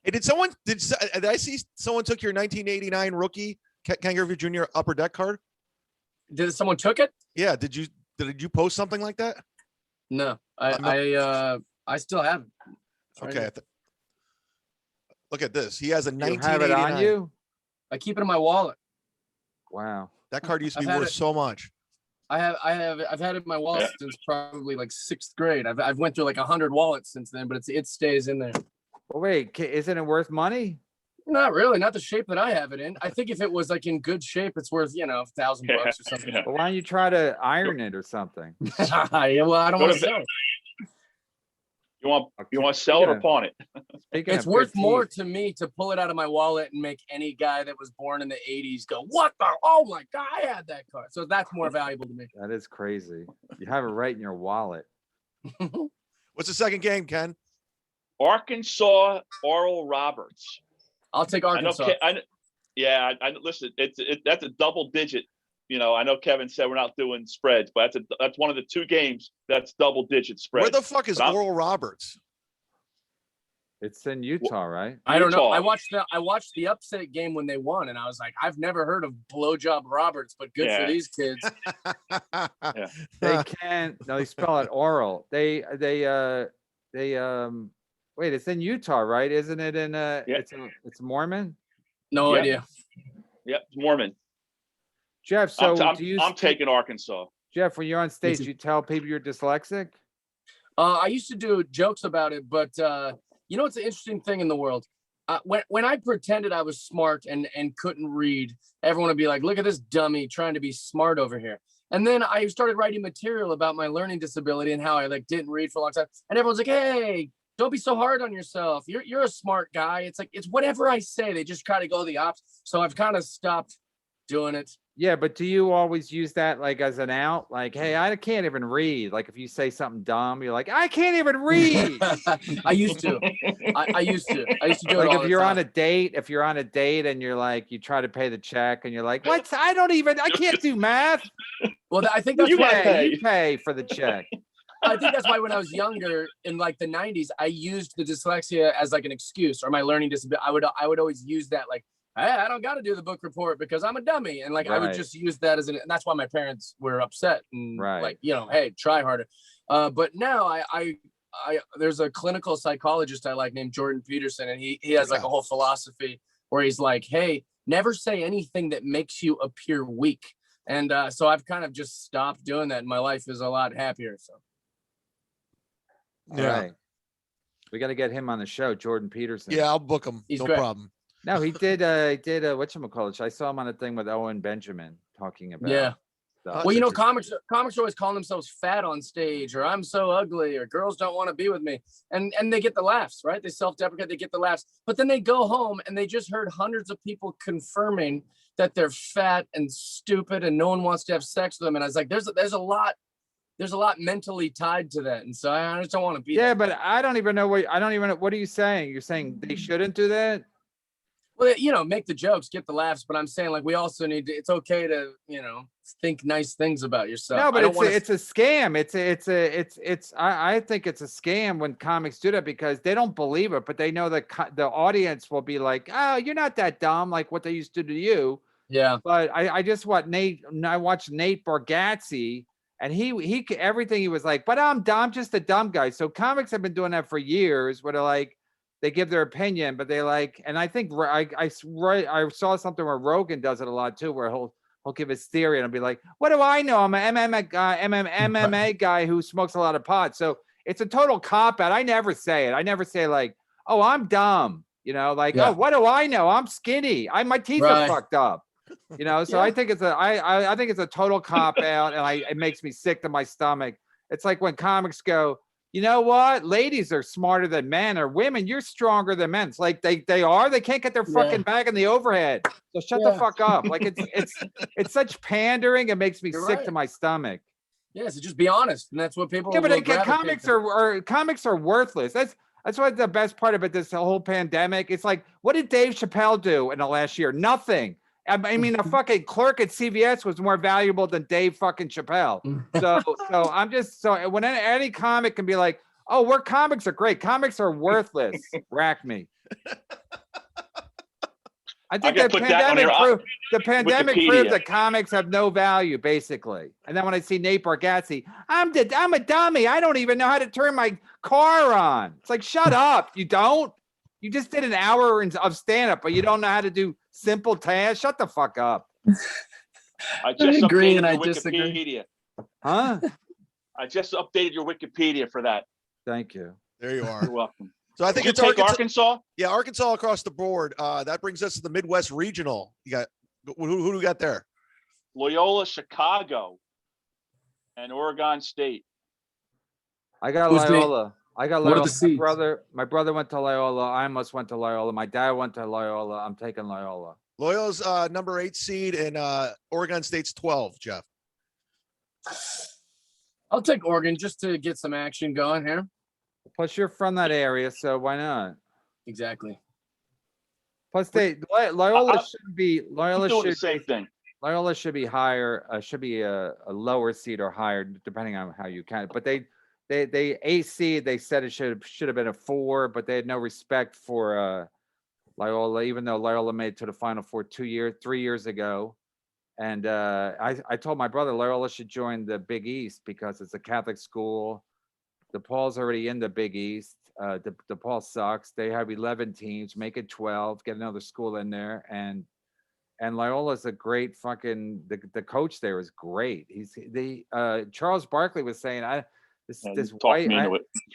Hey, did I see someone took your 1989 rookie Ken Griffey Jr. upper deck card? Did someone took it? Yeah. Did you post something like that? No, I still have it. Okay. Look at this. He has a You 1989. have it on you? I keep it in my wallet. Wow. That card used to be I've had worth it. so much. I've had it in my wallet since probably like 6th grade. I've went through like 100 wallets since then, but it stays in there. Well, wait, isn't it worth money? Not really, not the shape that I have it in. I think if it was like in good shape, it's worth $1,000 or something. Well, why don't you try to iron it or something? Yeah, well, I don't want to sell it. You want to sell it or pawn it? It's worth more to me to pull it out of my wallet and make any guy that was born in the 80s go, what the? Oh my God, I had that card. So that's more valuable to me. That is crazy. You have it right in your wallet. What's the second game, Ken? Arkansas, Oral Roberts. I'll take Arkansas. I listen. That's a double digit. I know Kevin said we're not doing spreads, but that's one of the 2 games that's double digit spread. Where the fuck is Oral Roberts? It's in Utah, right? I don't know. I watched the upset game when they won, and I was like, I've never heard of Blowjob Roberts, but good for these kids. Yeah. They can't. No, they spell it oral. They wait, it's in Utah, right? Isn't it in it's Mormon? No idea. Yep, it's Mormon. Jeff, so I'm taking Arkansas. Jeff, when you're on stage, you tell people you're dyslexic? I used to do jokes about it, but it's an interesting thing in the world. When I pretended I was smart and couldn't read, everyone would be like, look at this dummy trying to be smart over here. And then I started writing material about my learning disability and how I didn't read for a long time. And everyone's like, hey, don't be so hard on yourself. You're a smart guy. It's like, it's whatever I say. They just try to go the opposite. So I've kind of stopped doing it. Yeah, but do you always use that as an out? Like, hey, I can't even read. Like if you say something dumb, you're like, I can't even read. I used to. I used to do it all if you're on a date, and you're like, you try to pay the check and you're like, what? I can't do math. Well, I think that's you pay for the check. I think that's why when I was younger in the 90s, I used the dyslexia as an excuse or my learning disability. I would always use that hey, I don't got to do the book report because I'm a dummy. And I would just use that and that's why my parents were upset and hey, try harder. But now I there's a clinical psychologist I like named Jordan Peterson. And he has a whole philosophy where he's like, hey, never say anything that makes you appear weak. And so I've kind of just stopped doing that. And my life is a lot happier. So. Yeah. Right. We got to get him on the show, Jordan Peterson. Yeah, I'll book him. He's no great. No, problem. he did whatchamacallit. I saw him on a thing with Owen Benjamin talking about. Yeah. Stuff. Well, comics are always calling themselves fat on stage, or I'm so ugly, or girls don't want to be with me. And they get the laughs, right? They self-deprecate, they get the laughs. But then they go home and they just heard hundreds of people confirming that they're fat and stupid and no one wants to have sex with them. And I was like, there's a lot there's a lot mentally tied to that. And so I just don't want to be. Yeah, but I don't even know what are you saying? You're saying they shouldn't do that? Well, make the jokes, get the laughs, but I'm saying like we also need to. It's okay to think nice things about yourself. No, but it's a scam. I think it's a scam when comics do that because they don't believe it, but they know that the audience will be like, "Oh, you're not that dumb," like what they used to do to you. Yeah. But I watched Nate Bargatze, and he everything he was like, "But I'm just a dumb guy." So comics have been doing that for years, where they're like, they give their opinion, but they like, and I think I saw something where Rogan does it a lot too, where he'll give his theory and I'll be like, what do I know? I'm an MMA guy who smokes a lot of pot. So it's a total cop out. I never say it. I never say like, oh, I'm dumb. Oh, what do I know? I'm skinny. My teeth are fucked up. So I think I think it's a total cop out, and it makes me sick to my stomach. It's like when comics go, you know what? Ladies are smarter than men, or women, you're stronger than men. It's like they can't get their fucking bag in the overhead. So shut the fuck up. Like it's such pandering. It makes me sick to my stomach. Yeah, so just be honest, and that's what people. Yeah, but comics are worthless. That's what the best part about this whole pandemic. It's like, what did Dave Chappelle do in the last year? Nothing. I mean, a fucking clerk at CVS was more valuable than Dave fucking Chappelle. So I'm just when any comic can be like, oh, comics are great. Comics are worthless. Rack me. I think the pandemic proved that comics have no value, basically. And then when I see Nate Bargatze, I'm a dummy. I don't even know how to turn my car on. It's like, shut up. You don't? You just did an hour of stand-up, but you don't know how to do simple tasks. Shut the fuck up. I just agree, and I disagree. Huh? I just updated your Wikipedia for that. Thank you. There you are. You're welcome. So I think it's Arkansas. Yeah, Arkansas across the board. That brings us to the Midwest Regional. You got who do we got there? Loyola Chicago and Oregon State. I got Loyola. My brother went to Loyola. I almost went to Loyola. My dad went to Loyola. I'm taking Loyola. Loyola's number 8 seed and Oregon State's 12, Jeff. I'll take Oregon just to get some action going here. Plus, you're from that area, so why not? Exactly. Plus, Loyola should be the same thing. Loyola should be higher. Should be a lower seed or higher, depending on how you count it. But they AC, they said it should have been a 4, but they had no respect for Loyola, even though Loyola made it to the Final Four 3 years ago. And I told my brother Loyola should join the Big East because it's a Catholic school. DePaul's already in the Big East. DePaul sucks. They have 11 teams, make it 12, get another school in there. And Loyola's a great fucking, the coach there is great. Charles Barkley was saying, this white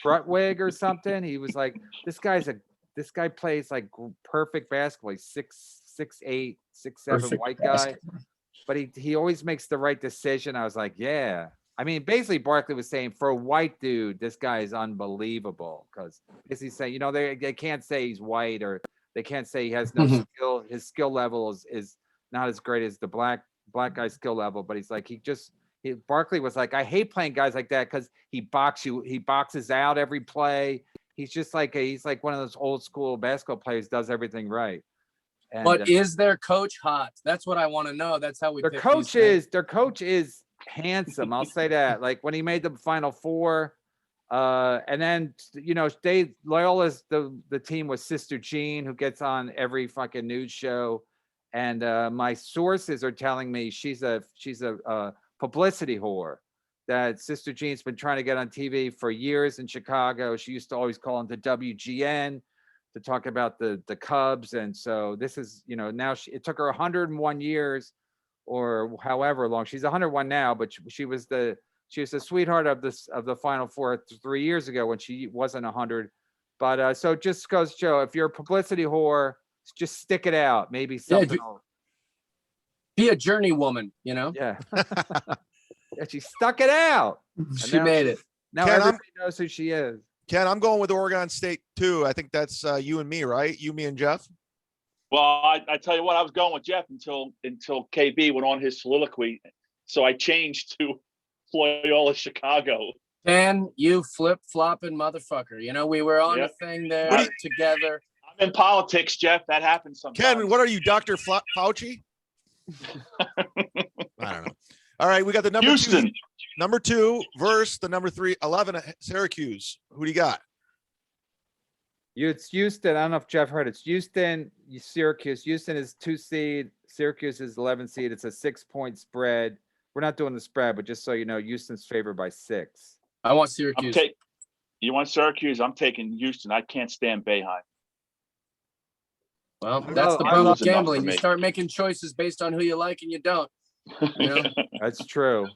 Trutwig or something. He was like, this guy plays like perfect basketball. He's 6'8", 6'7", white guy, but he always makes the right decision. I was like, yeah. I mean, basically, Barkley was saying for a white dude, this guy is unbelievable because he's saying, they can't say he's white or they can't say he has no skill. His skill level is not as great as the black guy's skill level, but he's like, Barkley was like, I hate playing guys like that because he boxes out every play. He's just like he's like one of those old school basketball players, does everything right. And, but is their coach hot? That's what I want to know. That's how we. Their coach is handsome. I'll say that. Like when he made the Final Four, and then Loyola's the team with Sister Jean, who gets on every fucking news show, and my sources are telling me she's a publicity whore. That Sister Jean's been trying to get on TV for years in Chicago. She used to always call into WGN to talk about the Cubs, and so this is now it took her 101 years or however long. She's 101 now, but she was the sweetheart of the Final Four 3 years ago when she wasn't 100. But so it just goes to show, if you're a publicity whore, just stick it out. Maybe something. Be a journey woman, Yeah. Yeah, she stuck it out. She made it. Now Ken, everybody knows who she is. Ken, I'm going with Oregon State too. I think that's you and me, right? You, me, and Jeff. Well, I tell you what, I was going with Jeff until KB went on his soliloquy, so I changed to Loyola Chicago. Ken, you flip-flopping motherfucker. You know, we were on a thing there together. I'm in politics, Jeff. That happens sometimes. Ken, what are you, Dr. Fauci? I don't know. All right, we got the number two versus the number 11 Syracuse. Who do you got? It's Houston. I don't know if Jeff heard it. It's Houston, Syracuse. Houston is 2 seed. Syracuse is 11 seed. It's a 6-point spread. We're not doing the spread, but just so you know, Houston's favored by 6. I want Syracuse. You want Syracuse? I'm taking Houston. I can't stand Boeheim. Well, that's the problem with gambling. You start making choices based on who you like and you don't. You know? That's true.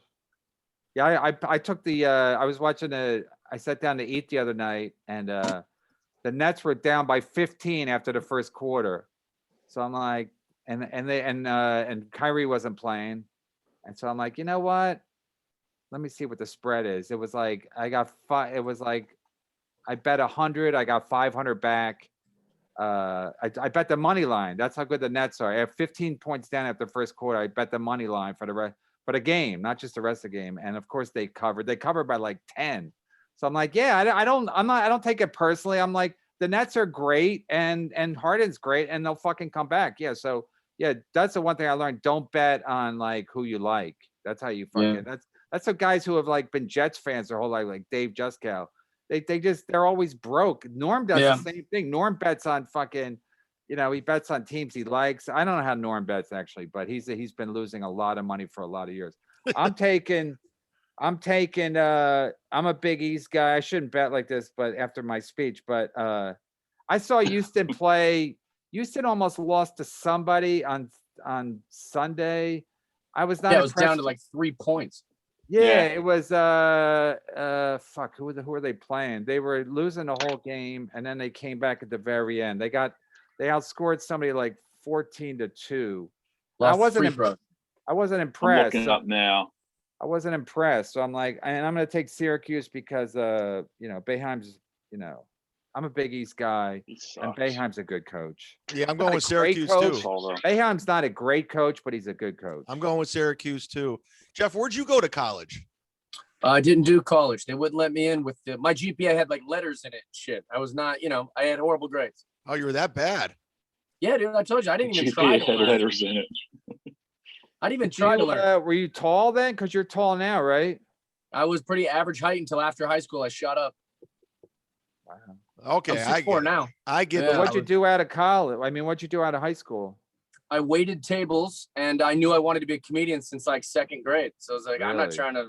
Yeah, I took the I was watching I sat down to eat the other night, and the Nets were down by 15 after the first quarter. So I'm like, and Kyrie wasn't playing. And so I'm like, you know what? Let me see what the spread is. It was like I bet 100, I got 500 back. I bet the money line. That's how good the Nets are. I have 15 points down after the first quarter. I bet the money line for the game, not just the rest of the game. And of course they covered. They covered by like 10. So I'm like, yeah, I don't take it personally. I'm like, the Nets are great and Harden's great and they'll fucking come back. Yeah. So yeah, that's the one thing I learned. Don't bet on like who you like. That's how you fucking that's the guys who have like been Jets fans their whole life, like Dave Juskow. They're always broke. Norm does the same thing. Norm bets on fucking, he bets on teams he likes. I don't know how Norm bets actually, but he's been losing a lot of money for a lot of years. I'm a Big East guy. I shouldn't bet like this, but after my speech, but I saw Houston play. Houston almost lost to somebody on Sunday. I was not. Yeah, it was down to like 3 points. Yeah, it was fuck. Who were they playing? They were losing the whole game, and then they came back at the very end. They outscored somebody like 14-2. I wasn't impressed. I'm looking up now. I wasn't impressed. So I'm like, and I'm going to take Syracuse because, Boeheim's, I'm a Big East guy, and Boeheim's a good coach. Yeah, I'm going with Syracuse too. Boeheim's not a great coach, but he's a good coach. I'm going with Syracuse too. Jeff, where'd you go to college? I didn't do college. They wouldn't let me in with my GPA had like letters in it. Shit, I was not. I had horrible grades. Oh, you were that bad? Yeah, dude. I told you I didn't even try. GPA had letters in it. I didn't even try to learn. Were you tall then? Because you're tall now, right? I was pretty average height until after high school. I shot up. Wow. Okay, I'm 6'4" now. I get that. What'd you do out of college? I mean, what'd you do out of high school? I waited tables, and I knew I wanted to be a comedian since like second grade. So I was like, I'm not trying to.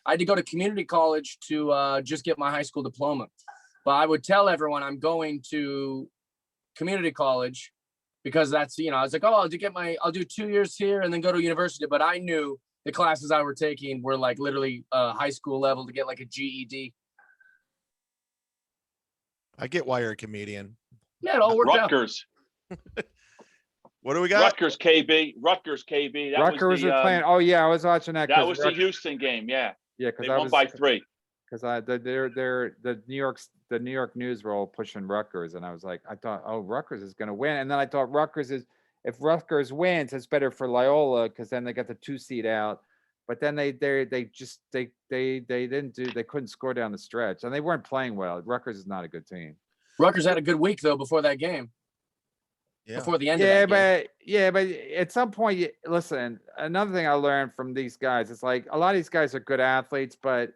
I had to go to community college to just get my high school diploma. But I would tell everyone I'm going to community college because that's, I was like, oh, I'll do 2 years here and then go to university. But I knew the classes I were taking were like literally high school level to get like a GED. I get why you're a comedian. Yeah, it all worked Rutgers. out. What do we got? Rutgers KB. Rutgers was playing. Oh yeah, I was watching that. That was the Houston game. Yeah. Yeah, because they won by 3. Because the New York News were all pushing Rutgers, and I was like, I thought, oh, Rutgers is going to win, and then I thought if Rutgers wins, it's better for Loyola because then they got the 2 seed out. But then they couldn't score down the stretch, and they weren't playing well. Rutgers is not a good team. Rutgers had a good week though before that game. Yeah. Before the end of that game. But at some point, listen. Another thing I learned from these guys is like a lot of these guys are good athletes, but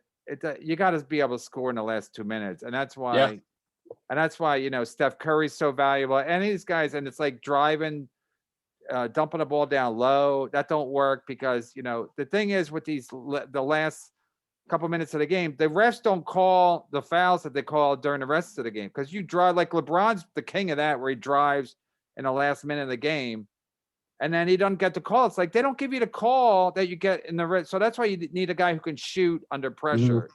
you got to be able to score in the last 2 minutes, and that's why. Yeah. And that's why Steph Curry's so valuable. And these guys, and it's like driving. Dumping the ball down low, that don't work because the thing is with the last couple minutes of the game, the refs don't call the fouls that they call during the rest of the game because you drive like LeBron's the king of that, where he drives in the last minute of the game and then he doesn't get the call. It's like they don't give you the call that you get in the red. So that's why you need a guy who can shoot under pressure.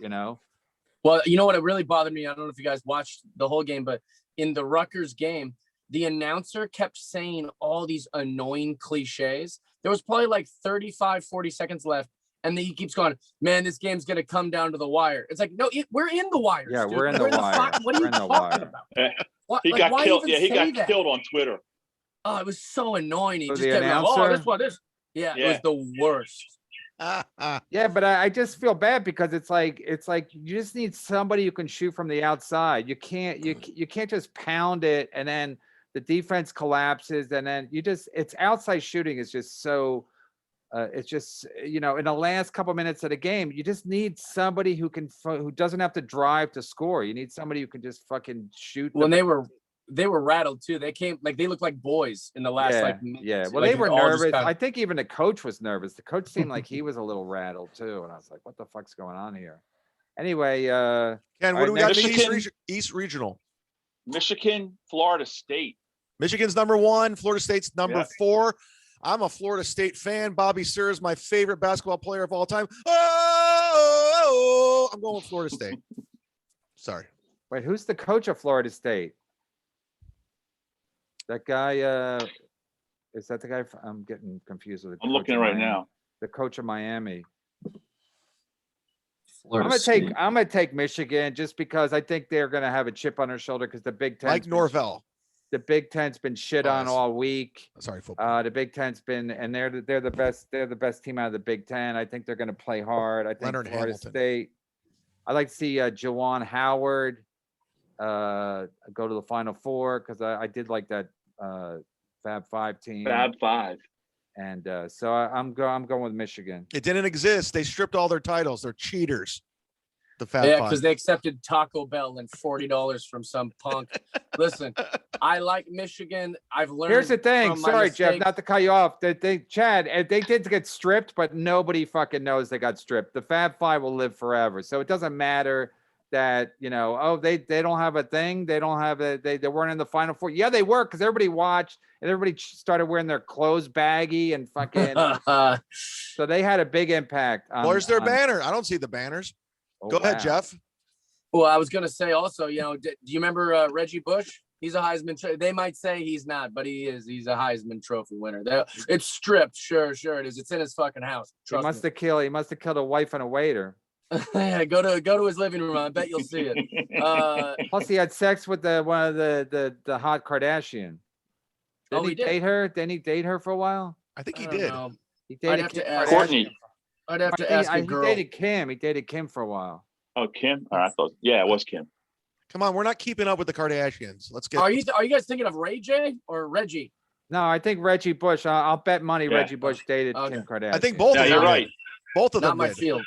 Well, you know what? It really bothered me. I don't know if you guys watched the whole game, but in the Rutgers game, the announcer kept saying all these annoying cliches. There was probably like 35, 40 seconds left. And then he keeps going, man, this game's going to come down to the wire. It's like, no, we're in the wire. Yeah, we're in the wire. What are you talking about? He got killed. Yeah, he got killed on Twitter. Oh, it was so annoying. He just kept like, oh, this one, this. Yeah, it was the worst. Yeah, but I just feel bad because it's like you just need somebody who can shoot from the outside. You can't just pound it and then the defense collapses and then it's outside shooting is just so it's just in the last couple minutes of the game you just need somebody who doesn't have to drive to score. You need somebody who can just fucking shoot. When they were rattled too. They came like they looked like boys in the last Well, like, they were nervous. I think even the coach was nervous. The coach seemed like he was a little rattled too, and I was like, "What the fuck's going on here?" Anyway, Ken, what do we got? Michigan, East Regional. Michigan, Florida State. Michigan's number 1. Florida State's number 4. I'm a Florida State fan. Bobby Sir is my favorite basketball player of all time. Oh, I'm going with Florida State. Sorry. Wait, who's the coach of Florida State? That guy, is that the guy? I'm getting confused with. I'm looking right now. The coach of Miami. Florida I'm gonna take Michigan just because I think they're gonna have a chip on their shoulder because the Big Ten. Like Norvell. The Big Ten's been shit on all week. Sorry, football. The Big Ten's been, and they're the best. They're the best team out of the Big Ten. I think they're gonna play hard. I think Leonard Florida Hamilton. State. I like to see Juwan Howard go to the Final Four because I did like that Fab Five team. Fab Five. And so I'm going with Michigan. It didn't exist. They stripped all their titles. They're cheaters. The Fab Yeah, Five. because they accepted Taco Bell and $40 from some punk. Listen, I like Michigan. I've learned. Here's the thing. from my Sorry, Jeff, mistakes. not to cut you off. Chad, they did get stripped, but nobody fucking knows they got stripped. The Fab Five will live forever. So it doesn't matter that, they don't have a thing. They don't have they weren't in the Final Four. Yeah, they were because everybody watched and everybody started wearing their clothes baggy and fucking. So they had a big impact. Where's their banner? I don't see the banners. Oh, Go ahead, wow. Jeff. Well, I was going to say also, do you remember Reggie Bush? He's a Heisman. They might say he's not, but he is. He's a Heisman Trophy winner. It's stripped. Sure it is. It's in his fucking house. He must have killed a wife and a waiter. Yeah, go to his living room. I bet you'll see it. Plus, he had sex with one of the hot Kardashian. Didn't he date her? Didn't he date her for a while? I think he I don't did. know. He dated I'd have Kim to ask. Kardashian. Courtney. I'd have to ask a girl. He dated Kim for a while. Oh, Kim. All right, I thought. Yeah, it was Kim. Come on, we're not keeping up with the Kardashians. Let's get. Are you guys thinking of Ray J or Reggie? No, I think Reggie Bush. I'll bet money Yeah. Reggie Bush dated Okay. Kim Kardashian. I think both Yeah, of them. you're did. right. Both of Not them my did. field.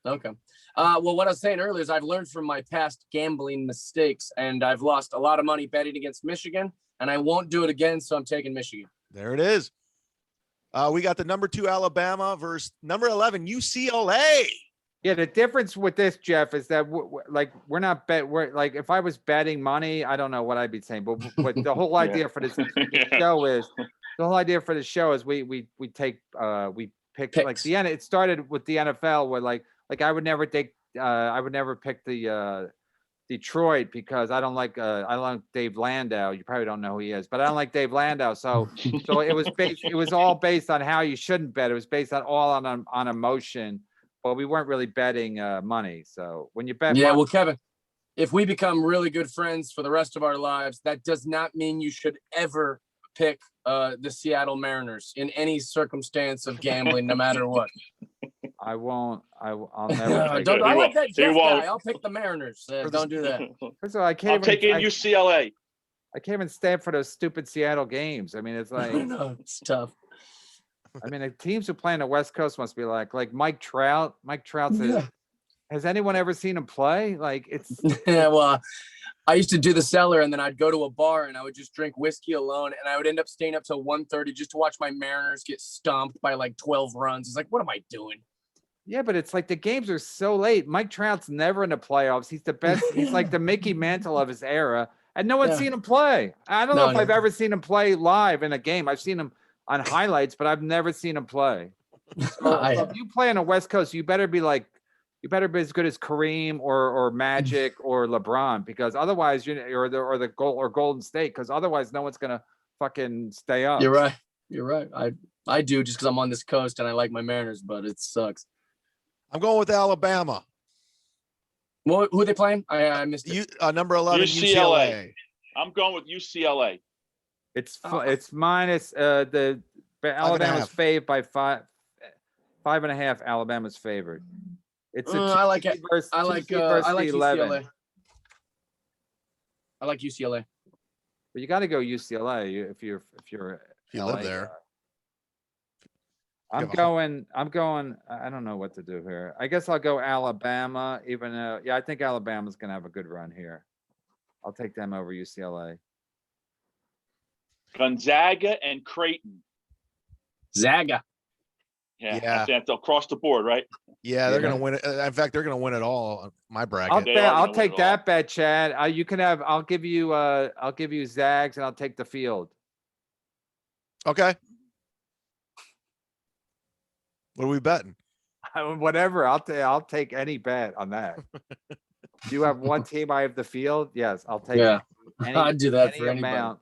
Okay. Well, what I was saying earlier is I've learned from my past gambling mistakes, and I've lost a lot of money betting against Michigan, and I won't do it again. So I'm taking Michigan. There it is. We got the number 2 Alabama versus number 11 UCLA. Yeah, the difference with this, Jeff, is that we're not we're like if I was betting money, I don't know what I'd be saying, but what the whole idea for this show is we pick Picks. like the end. It started with the NFL where like I would never pick the Detroit because I don't like Dave Landau. You probably don't know who he is, but I don't like Dave Landau. So it was all based on how you shouldn't bet. It was based on emotion. But we weren't really betting money. So when you bet, Well, Kevin, if we become really good friends for the rest of our lives, that does not mean you should ever pick the Seattle Mariners in any circumstance of gambling, no matter what. I won't. I'll never. Don't, I like that You Jeff won't. guy. I'll pick the Mariners. Don't do that. First of all, I can't I'm taking UCLA. I can't even stand for those stupid Seattle games. I mean, it's like. No, it's tough. I mean, the teams who play on the West Coast must be like Mike Trout. Mike Trout's. Has anyone ever seen him play? Like it's. Yeah, well, I used to do the cellar, and then I'd go to a bar, and I would just drink whiskey alone, and I would end up staying up till 1:30 just to watch my Mariners get stomped by like 12 runs. It's like, what am I doing? Yeah, but it's like the games are so late. Mike Trout's never in the playoffs. He's the best. He's like the Mickey Mantle of his era, and no one's seen him play. I don't know if I've ever seen him play live in a game. I've seen him on highlights, but I've never seen him play. So if you play on the West Coast, you better be as good as Kareem or Magic or LeBron, because otherwise or Golden State, because otherwise no one's gonna fucking stay up. You're right. I do just because I'm on this coast and I like my Mariners, but it sucks. I'm going with Alabama. Well, who are they playing? I missed it. Number 11 UCLA. I'm going with UCLA. It's minus the Alabama's favored by 5. 5.5. Alabama's favored. It's a I like it. versus, I like 11. UCLA. I like UCLA. But you got to go UCLA if you're If you LA live there. guy. I'm going. I don't know what to do here. I guess I'll go Alabama, even though, I think Alabama's going to have a good run here. I'll take them over UCLA. Gonzaga and Creighton. Zaga. Yeah. That's across the board, right? Yeah, they're gonna win it. In fact, they're gonna win it all on my bracket. I'll take that bet, Chad. You can have. I'll give you Zags, and I'll take the field. Okay. What are we betting? Whatever. I'll take any bet on that. You have one team. I have the field. Yes, I'll take. Yeah, I'd do that for anybody. Amount.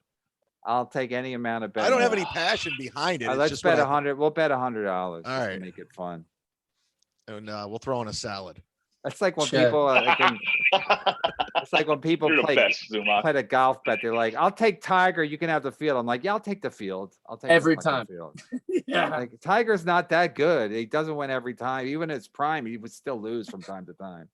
I'll take any amount of bet. I don't have any passion behind it. Let's bet 100. We'll bet $100. All right, to make it fun. And we'll throw in a salad. That's like when people. It's like when people play a golf bet. They're like, "I'll take Tiger. You can have the field." I'm like, "Yeah, I'll take the field. I'll take every time." Field. Yeah, like Tiger's not that good. He doesn't win every time. Even in his prime, he would still lose from time to time.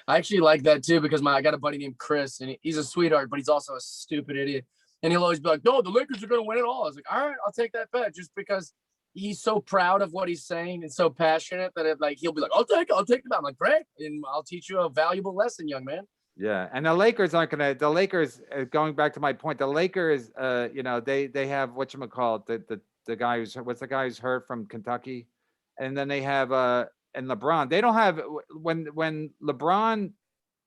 I actually like that too because I got a buddy named Chris, and he's a sweetheart, but he's also a stupid idiot. And he'll always be like, "No, the Lakers are going to win it all." I was like, "All right, I'll take that bet," just because he's so proud of what he's saying and so passionate that he'll be like, "I'll take the bet." I'm like, "Great, and I'll teach you a valuable lesson, young man." Yeah, and the Lakers aren't gonna. The Lakers, going back to my point, the Lakers, they have whatchamacallit, the guy who's hurt from Kentucky, and then they have and LeBron. They don't have when LeBron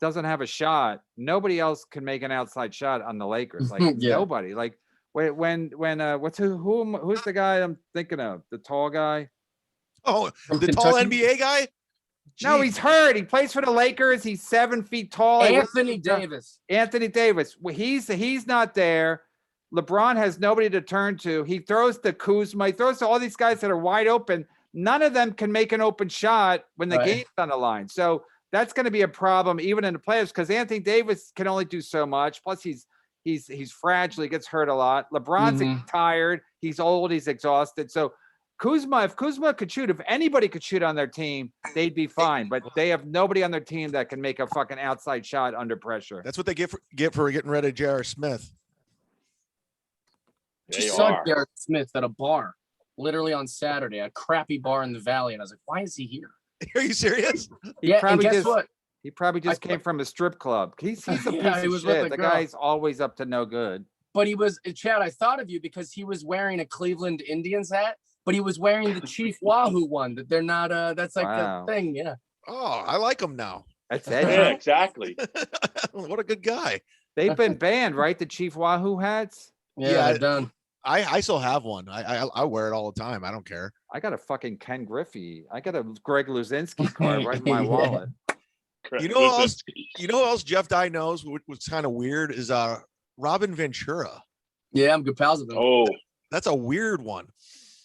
doesn't have a shot, nobody else can make an outside shot on the Lakers. Like nobody. Like when who's the guy I'm thinking of? The tall guy? Oh, the tall NBA guy? Jeez. No, he's hurt. He plays for the Lakers. He's 7 feet tall. Anthony Davis. Anthony Davis. Well, he's not there. LeBron has nobody to turn to. He throws to Kuzma. He throws to all these guys that are wide open. None of them can make an open shot when the game's on the line. So that's going to be a problem even in the playoffs because Anthony Davis can only do so much. Plus, he's fragile. He gets hurt a lot. LeBron's tired. He's old. He's exhausted. So if Kuzma could shoot, if anybody could shoot on their team, they'd be fine. But they have nobody on their team that can make a fucking outside shot under pressure. That's what they get for getting rid of J.R. Smith. Just saw J.R. Smith at a bar, literally on Saturday, a crappy bar in the Valley, and I was like, "Why is he here?" Are you serious? And guess what? He probably just came from a strip club. He's a piece of shit. The guy's always up to no good. But he was, Chad, I thought of you because he was wearing a Cleveland Indians hat, but he was wearing the Chief Wahoo one. That they're not. That's like the thing. Yeah. Oh, I like him now. That's edgy. Yeah, exactly. What a good guy. They've been banned, right? The Chief Wahoo hats. Yeah, they're done. I still have one. I wear it all the time. I don't care. I got a fucking Ken Griffey. I got a Greg Luzinski card right in my wallet. You know who else Jeff Dye knows, which was kind of weird, is Robin Ventura. Yeah, I'm good pals with him. Oh, that's a weird one.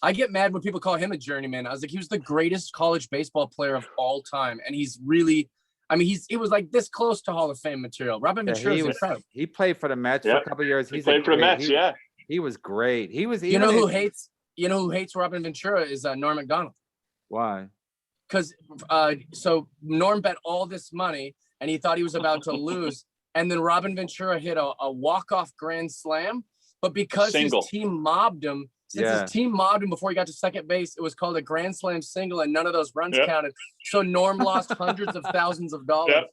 I get mad when people call him a journeyman. I was like, he was the greatest college baseball player of all time, and he's really. I mean, he was like this close to Hall of Fame material. Robin Ventura is incredible. He played for the Mets for a couple of years. He played for the Mets. He was great. He was. You know who hates Robin Ventura is Norm Macdonald. Why? Because so Norm bet all this money and he thought he was about to lose, and then Robin Ventura hit a walk-off grand slam, but because his team mobbed him. Since his team mobbed him before he got to second base, it was called a grand slam single, and none of those runs counted. So Norm lost hundreds of thousands of dollars.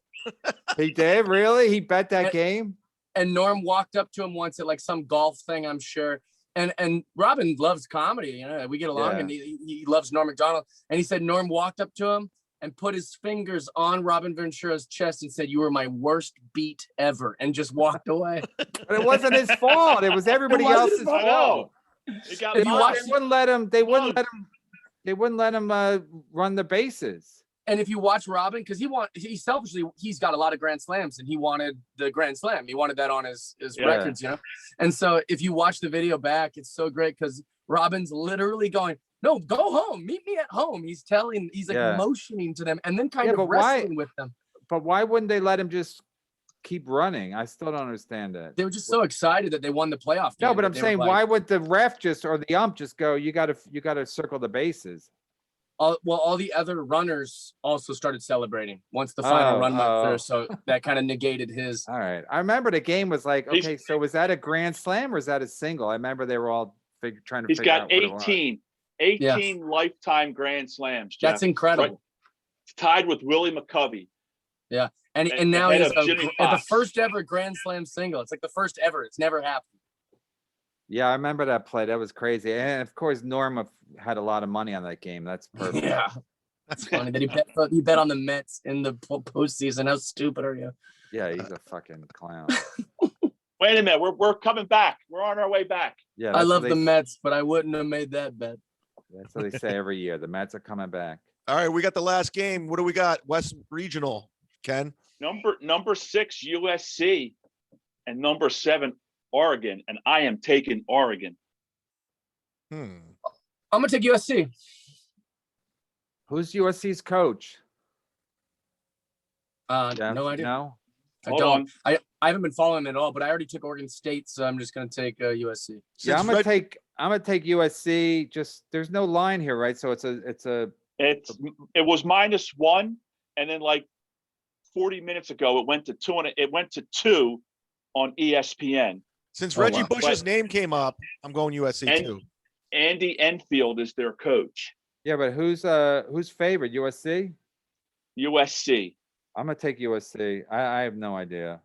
He did? Really? He bet that game? And Norm walked up to him once at like some golf thing, I'm sure. And Robin loves comedy. You know, we get along, and he loves Norm Macdonald. And he said Norm walked up to him and put his fingers on Robin Ventura's chest and said, "You were my worst beat ever," and just walked away. But it wasn't his fault. It was everybody else's fault. They wouldn't let him. They wouldn't let him run the bases. And if you watch Robin, because he's got a lot of grand slams, and he wanted the grand slam. He wanted that on his records, you know. And so if you watch the video back, it's so great because Robin's literally going, "No, go home. Meet me at home." He's motioning to them, and then kind of wrestling with them. But why wouldn't they let him just keep running? I still don't understand that. They were just so excited that they won the playoff game. No, but I'm saying, why would the ref or the ump just go, you got to circle the bases? all the other runners also started celebrating once the final run went through. So that kind of negated his. All right. I remember the game was like, okay, so was that a grand slam or is that a single? I remember they were all trying to figure out. He's got 18 lifetime grand slams. Jeff. That's incredible. Right? Tied with Willie McCovey. Yeah. And now he's at the first ever grand slam single. It's like the first ever. It's never happened. Yeah, I remember that play. That was crazy. And of course, Norma had a lot of money on that game. That's perfect. Yeah. That's funny that he bet on the Mets in the postseason. How stupid are you? Yeah, he's a fucking clown. Wait a minute. We're coming back. We're on our way back. Yeah, I love the Mets, but I wouldn't have made that bet. That's what they say every year. The Mets are coming back. All right, we got the last game. What do we got? West Regional, Ken? Number 6 USC and number 7 Oregon, and I am taking Oregon. I'm gonna take USC. Who's USC's coach? No idea. No. I don't. I haven't been following it at all, but I already took Oregon State, so I'm just gonna take USC. Yeah, I'm gonna take USC. Just there's no line here, right? So it was -1, and then like 40 minutes ago it went to 2, and it went to 2 on ESPN. Since Reggie Bush's name came up, I'm going USC too. Andy Enfield is their coach. Yeah, but who's favored? USC? USC. I'm gonna take USC. I have no idea.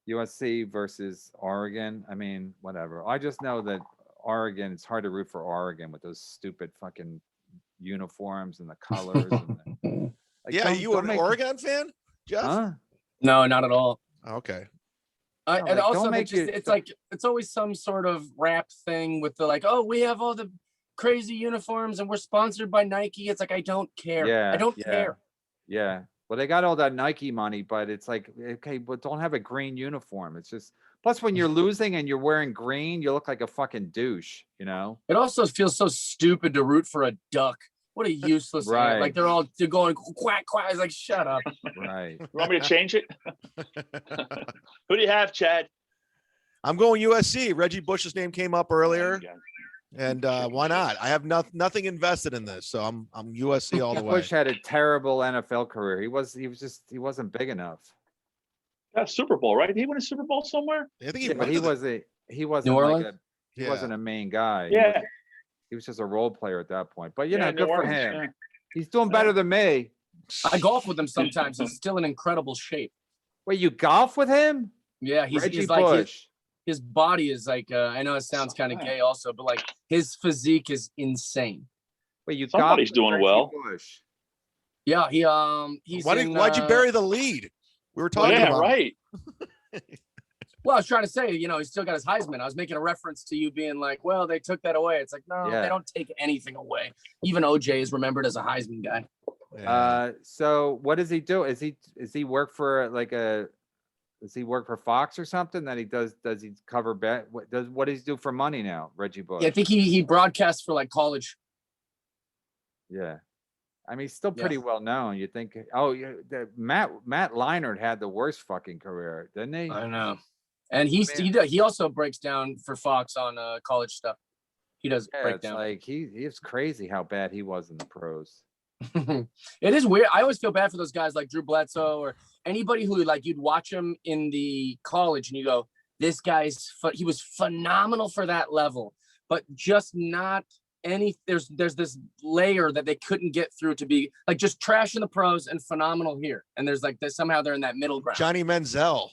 USC versus Oregon. I mean, whatever. I just know that Oregon, it's hard to root for Oregon with those stupid fucking uniforms and the colors. And you an Oregon fan, Jeff? Huh? No, not at all. Okay. And also, it's always some sort of rap thing with the like, oh, we have all the crazy uniforms and we're sponsored by Nike. It's like I don't care. Yeah, I don't care. Yeah. Well, they got all that Nike money, but it's like, okay, but don't have a green uniform. It's just plus when you're losing and you're wearing green, you look like a fucking douche, you know? It also feels so stupid to root for a duck. What a useless right. Like they're going quack quack. It's like shut up. Right. You want me to change it? Who do you have, Chad? I'm going USC. Reggie Bush's name came up earlier. And why not? I have nothing invested in this, so I'm USC all the way. Bush had a terrible NFL career. He wasn't big enough. That's Super Bowl, right? Did he win a Super Bowl somewhere? I think he wasn't a main guy. Yeah. He was just a role player at that point. But good for him. Yeah. He's doing better than me. I golf with him sometimes. He's still in incredible shape. Wait, you golf with him? Yeah, he's like Bush. His body is like I know it sounds kind of gay also, but like his physique is insane. Wait, somebody's doing well. Bush. Yeah, he's why'd you bury the lead? We were talking about right. Well, I was trying to say, he's still got his Heisman. I was making a reference to you being like, well, they took that away. It's like, no, They don't take anything away. Even OJ is remembered as a Heisman guy. Yeah. So what does he do? Is he work for does he work for Fox or something that he does he cover bet? What does he do for money now, Reggie Bush? Yeah, I think he broadcasts for like college. Yeah. I mean, he's still pretty well known. You think, Matt Leinart had the worst fucking career, didn't he? I know. And he also breaks down for Fox on college stuff. He does break down. Like it's crazy how bad he was in the pros. It is weird. I always feel bad for those guys like Drew Bledsoe or anybody who like you'd watch him in the college and you go, this guy's he was phenomenal for that level, but just not any. There's this layer that they couldn't get through to be like just trash in the pros and phenomenal here. And there's like this somehow they're in that middle ground. Johnny Manziel.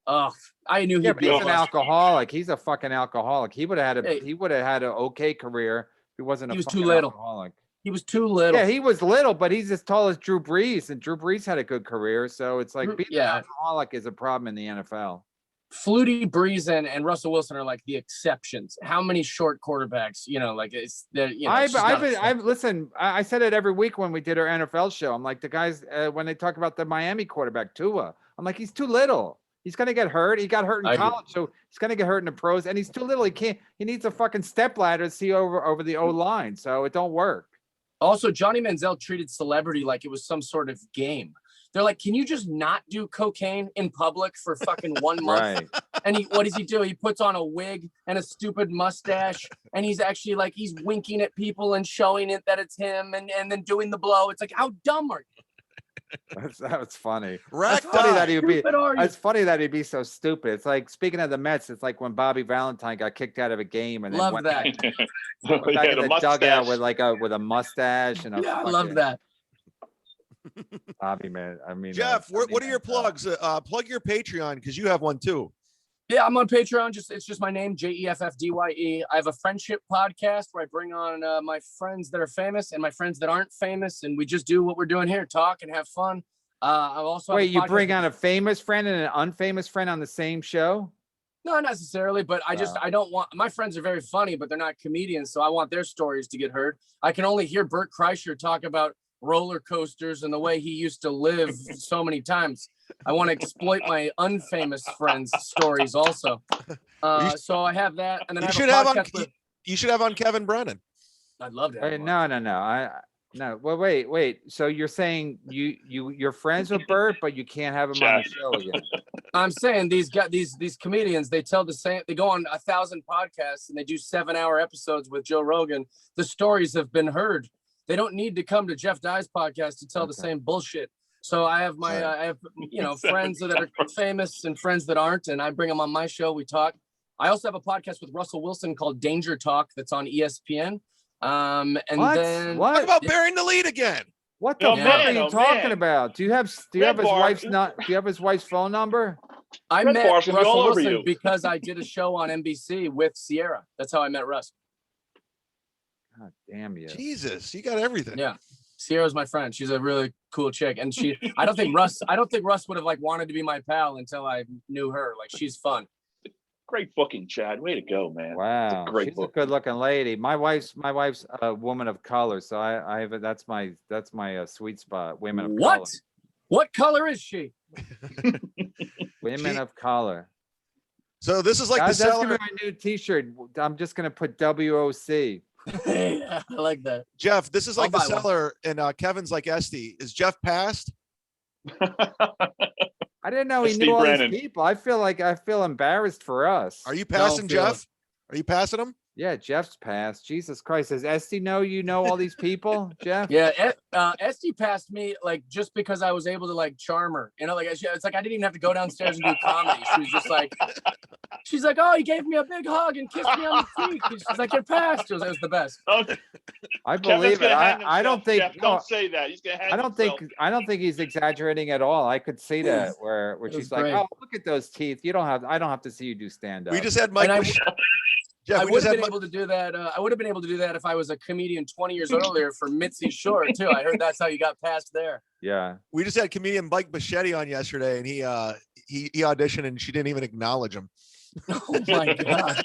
Oh, I knew he'd be an alcoholic. He's a fucking alcoholic. He would have had an okay career. He wasn't. He was too little. Alcoholic. He was too little. Yeah, he was little, but he's as tall as Drew Brees, and Drew Brees had a good career. So it's like being an alcoholic is a problem in the NFL. Flutie, Brees, and Russell Wilson are like the exceptions. How many short quarterbacks? Listen. I said it every week when we did our NFL show. I'm like the guys when they talk about the Miami quarterback Tua. I'm like he's too little. He's going to get hurt. He got hurt in college, so he's going to get hurt in the pros, and he's too little. He needs a fucking step ladder to see over the O-line, so it don't work. Also, Johnny Manziel treated celebrity like it was some sort of game. They're like, can you just not do cocaine in public for fucking 1 month? Right. And what does he do? He puts on a wig and a stupid mustache, and he's actually like he's winking at people and showing it that it's him, and then doing the blow. It's like, how dumb are you? That's funny. Rack That's funny that die. he'd be. Stupid are you? It's funny that he'd be so stupid. It's like, speaking of the Mets, it's like when Bobby Valentine got kicked out of a game and then Love went that. went back Yeah, in the the mustache. dugout with a mustache and a Yeah, I fucking- love that. Bobby, man. I mean, Jeff, what are your Bobby, plugs? Plug your Patreon because you have one too. Yeah, I'm on Patreon. It's just my name, JEFFDYE. I have a friendship podcast where I bring on my friends that are famous and my friends that aren't famous, and we just do what we're doing here, talk and have fun. I also have Wait, a you podcast bring with- on a famous friend and an unfamous friend on the same show? No, not necessarily, but I Wow. don't want, my friends are very funny, but they're not comedians, so I want their stories to get heard. I can only hear Bert Kreischer talk about roller coasters and the way he used to live so many times. I want to exploit my unfamous friends' stories also. So I have that, and then I You have should a have on. podcast with, You should have on Kevin Brennan. I'd love to. Wait, no. Well, wait. So you're saying you're friends with Bert, but you can't have him on the show again? I'm saying these comedians, they tell the same, they go on 1,000 podcasts and they do 7-hour episodes with Joe Rogan. The stories have been heard. They don't need to come to Jeff Dye's podcast to tell the same bullshit. So I have I have friends that are famous and friends that aren't, and I bring them on my show. We talk. I also have a podcast with Russell Wilson called Danger Talk that's on ESPN. And What? then What? Talk about burying the lead again. What the Oh, fuck man, are you oh, talking man. about? Do you have Red his bar. wife's do you have his wife's phone number? I Red met Bar's gonna be Russell all over Wilson you. because I did a show on NBC with Sierra. That's how I met Russ. God damn you. Jesus, you got everything. Yeah. Sierra's my friend. She's a really cool chick. And I don't think Russ would have like wanted to be my pal until I knew her. Like, she's fun. Great booking, Chad. Way to go, man. Wow, great she's book. a good-looking lady. My wife's a woman of color, so I have that's my sweet spot. Women of color. What color is she? Women She- of color. So this is like Guys, the that's gonna seller. be my new T-shirt. I'm just gonna put WOC. Yeah, I like that. Jeff, this is like the I'll buy one. seller, and Kevin's like Esty. Is Jeff passed? I didn't know he Steve knew all Brennan. these people. I feel embarrassed for us. Are you passing feel Jeff? Are you passing him? Yeah, Jeff's passed. Jesus Christ. Does Esty know you know all these people, Jeff? Yeah, Esty passed me like just because I was able to like charm her. You know, like it's like I didn't even have to go downstairs and do comedy. She was just like, she's like, oh, he gave me a big hug and kissed me on the cheek. She's like, you're passed. It was the best. I Kevin's believe it. gonna hang I don't himself, think Jeff. no, Don't say that. He's gonna hang I don't think he's exaggerating at all. I could see that where It was she's like, great. oh, look at those teeth. I don't have to see you do stand up. We just had Mike. And Jeff, I we would just have had been able to do that. I would have been able to do that if I was a comedian 20 years earlier for Mitzi Shore too. I heard that's how you got past there. Yeah. we just had comedian Mike Bichetti on yesterday, and he auditioned, and she didn't even acknowledge him. Oh my god.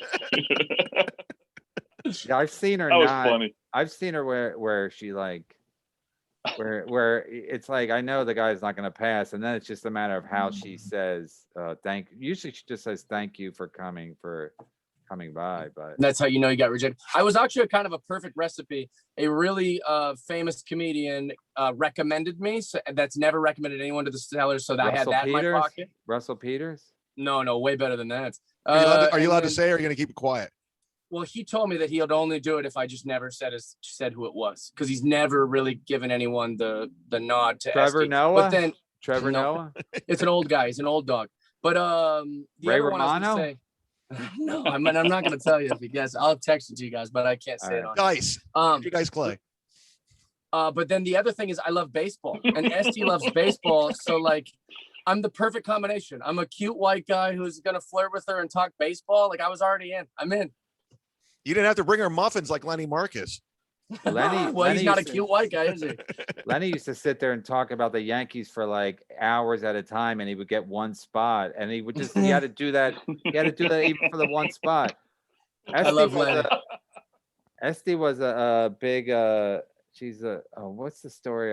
Yeah, I've seen her That was not. funny. I've seen her where she like where it's like I know the guy's not gonna pass, and then it's just a matter of how she says usually she just says thank you for coming by, but That's how you know you got rejected. I was actually kind of a perfect recipe. A really famous comedian recommended me. So that's never recommended anyone to the sellers. So that I had that in my pocket. Russell Peters. No, way better than that. Are you allowed to and say, or are you going to keep it quiet? Well, he told me that he'd only do it if I just never said who it was, because he's never really given anyone the nod to Trevor Esty. Noah? But then Trevor No. Noah. it's an old guy. He's an old dog. But the Ray other one I was gonna Romano? say, no, I'm not going to tell you if you guess. I'll text it to you guys, but I can't say it on. Dice. You guys play. But then the other thing is I love baseball, and Esty loves baseball. So like, I'm the perfect combination. I'm a cute white guy who's gonna flirt with her and talk baseball. Like I was already in. I'm in. You didn't have to bring her muffins like Lenny Marcus. Well, he's not a used to- cute white guy, is he? Lenny used to sit there and talk about the Yankees for like hours at a time, and he would get one spot, and he would just he had to do that. He had to do that even for the one spot. I love Lenny. Esty was a big. She's a. Oh, what's the story?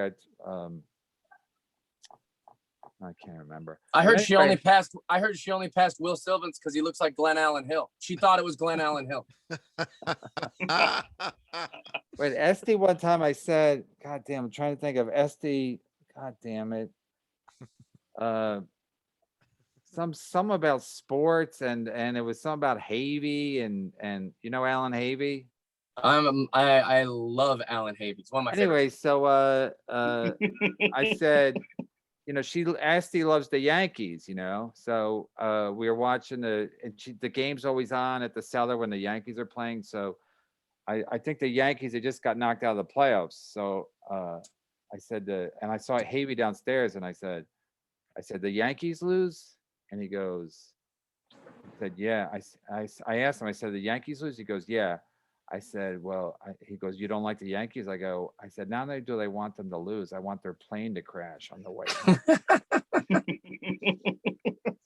I can't remember. I heard she only Anyway, passed. I heard she only passed Will Sylvans because he looks like Glenn Allen Hill. She thought it was Glenn Allen Hill. Wait, Esty. One time I said, "God damn!" I'm trying to think of Esty. God damn it. some about sports and it was some about Havey and you know Alan Havey. I love Alan Havey. It's one of my Anyway, favorites. so I said, you know, Asti loves the Yankees, you know. So we were watching the game's always on at the Cellar when the Yankees are playing. So I think the Yankees had just got knocked out of the playoffs. So I said and I saw Havey downstairs and I said the Yankees lose? And he goes, yeah. I asked him, I said, the Yankees lose? He goes, yeah. I said, well, he goes, you don't like the Yankees? I said, not only do they want them to lose, I want their plane to crash on the way home.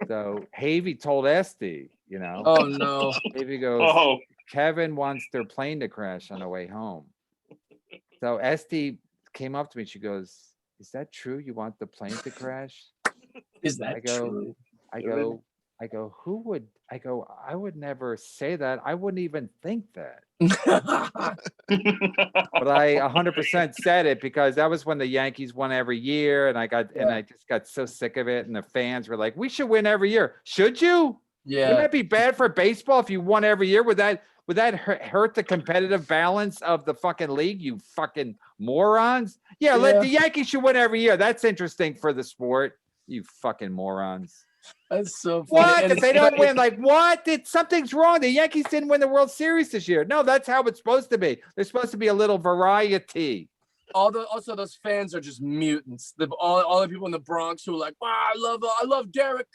So Havey told Esty, you know. Oh, no. Havey goes, Kevin wants their plane to crash on the way home. So Esty came up to me. She goes, is that true? You want the plane to crash? Is that true? I go, who would? I would never say that. I wouldn't even think that. But I 100% said it because that was when the Yankees won every year, and I just got so sick of it. And the fans were like, "We should win every year." Should you? Yeah. Wouldn't that be bad for baseball if you won every year? Would that hurt the competitive balance of the fucking league? You fucking morons. Yeah, let the Yankees should win every year. That's interesting for the sport. You fucking morons. That's so funny. What? If they don't win, like what? Something's wrong. The Yankees didn't win the World Series this year. No, that's how it's supposed to be. There's supposed to be a little variety. Also, those fans are just mutants. All the people in the Bronx who are like, wow, I love Derek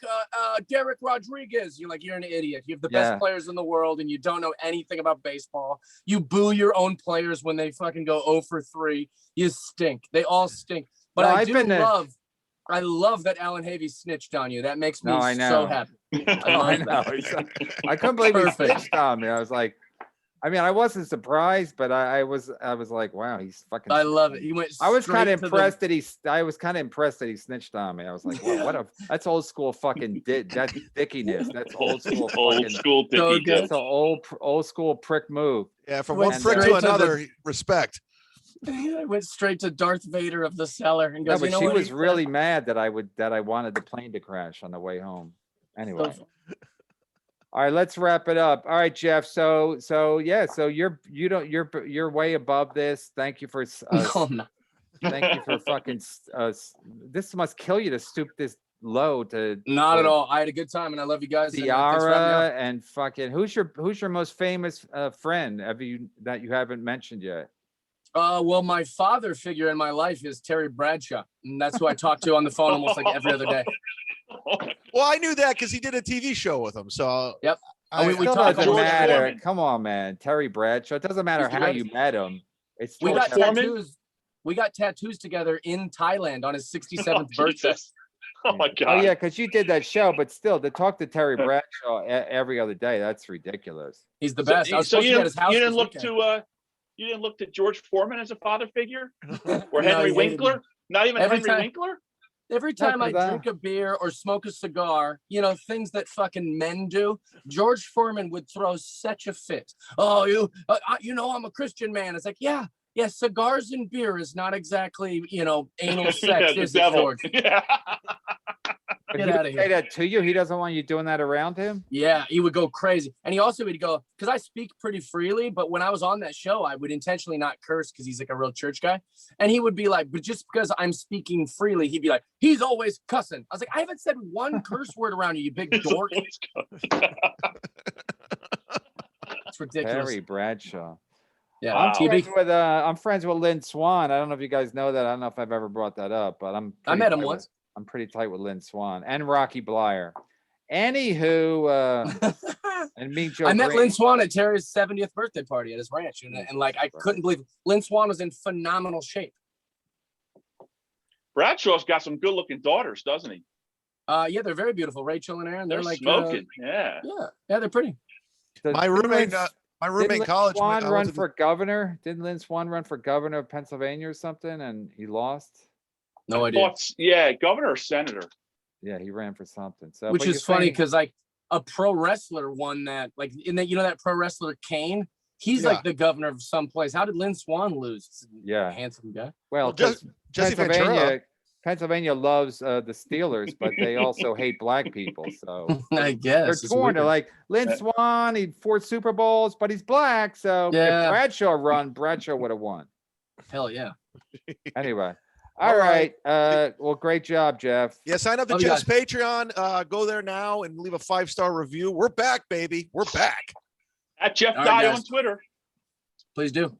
Rodriguez. You're like, you're an idiot. You have the best players in the world, and you don't know anything about baseball. You boo your own players when they fucking go 0 for 3. You stink. They all stink. But no, I love that Alan Havey snitched on you. That makes me so happy. I know. I couldn't believe he snitched on me. I was like, I mean, I wasn't surprised, but I was like, wow, he's fucking. I love it. He went. I was kind of impressed that he snitched on me. I was like, wow, that's old school fucking that's dickiness. That's old school. Old school dickiness. That's an old school prick move. Yeah, from one prick to another, respect. I went straight to Darth Vader of the Cellar and goes, but she was really mad that I wanted the plane to crash on the way home. Anyway. All right, let's wrap it up. All right, Jeff. So you're way above this. Thank you for thank you for fucking this must kill you to stoop this low to. Not at all. I had a good time and I love you guys. Ciara and fucking who's your most famous friend that you haven't mentioned yet? Well, my father figure in my life is Terry Bradshaw, and that's who I talk to on the phone almost like every other day. Well, I knew that because he did a TV show with him. So yep. We doesn't matter. Come on, man. Terry Bradshaw. It doesn't matter how you met him. We got tattoos. We got tattoos together in Thailand on his 67th birthday. Oh my God. Oh yeah, because you did that show, but still to talk to Terry Bradshaw every other day, that's ridiculous. He's the best. So you didn't look to George Foreman as a father figure, or Henry Winkler? Not even Henry Winkler. Every time I drink a beer or smoke a cigar, things that fucking men do, George Foreman would throw such a fit. Oh, I'm a Christian man. It's like, yeah, cigars and beer is not exactly, anal sex, is it, George? Yeah. Get out of here. Say that to you? He doesn't want you doing that around him? Yeah, he would go crazy. And he also would go, because I speak pretty freely, but when I was on that show, I would intentionally not curse because he's like a real church guy. And he would be like, but just because I'm speaking freely, he'd be like, he's always cussing. I was like, I haven't said one curse word around you, you big dork. It's ridiculous. Terry Bradshaw. Yeah, wow. I'm friends with Lynn Swan. I don't know if you guys know that. I don't know if I've ever brought that up, but I met him once. I'm pretty tight with Lynn Swan and Rocky Blyer. Anywho, and me, Joe. I met Lynn Swan at Terry's 70th birthday party at his ranch, and I couldn't believe Lynn Swan was in phenomenal shape. Bradshaw's got some good-looking daughters, doesn't he? Yeah, they're very beautiful. Rachel and Aaron. They're like smoking. Yeah, they're pretty. My roommate in college. Didn't Lynn Swan run for governor? Didn't Lynn Swan run for governor of Pennsylvania or something, and he lost? No idea. Governor or senator. Yeah, he ran for something. So, which is funny because like a pro wrestler won that. Like in that, that pro wrestler Kane, he's like the governor of some place. How did Lynn Swan lose? Yeah, handsome guy. Well, Jesse Ventura. Pennsylvania loves the Steelers, but they also hate black people. So I guess they're it's torn. They're weird. like Lynn Swann, he 4 Super Bowls, but he's black. So Yeah. if Bradshaw run, Bradshaw would have won. Hell yeah. Anyway. All All right. right. Well, great job, Jeff. Yeah, sign up to Love you Jeff's Patreon. Go there now and leave a 5-star review. We're back, baby. We're back. At Jeff All Dye right, guys. on Twitter. Please do.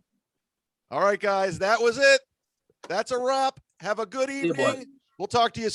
All right, guys. That was it. That's a wrap. Have a good you, boy. evening. We'll talk to you soon.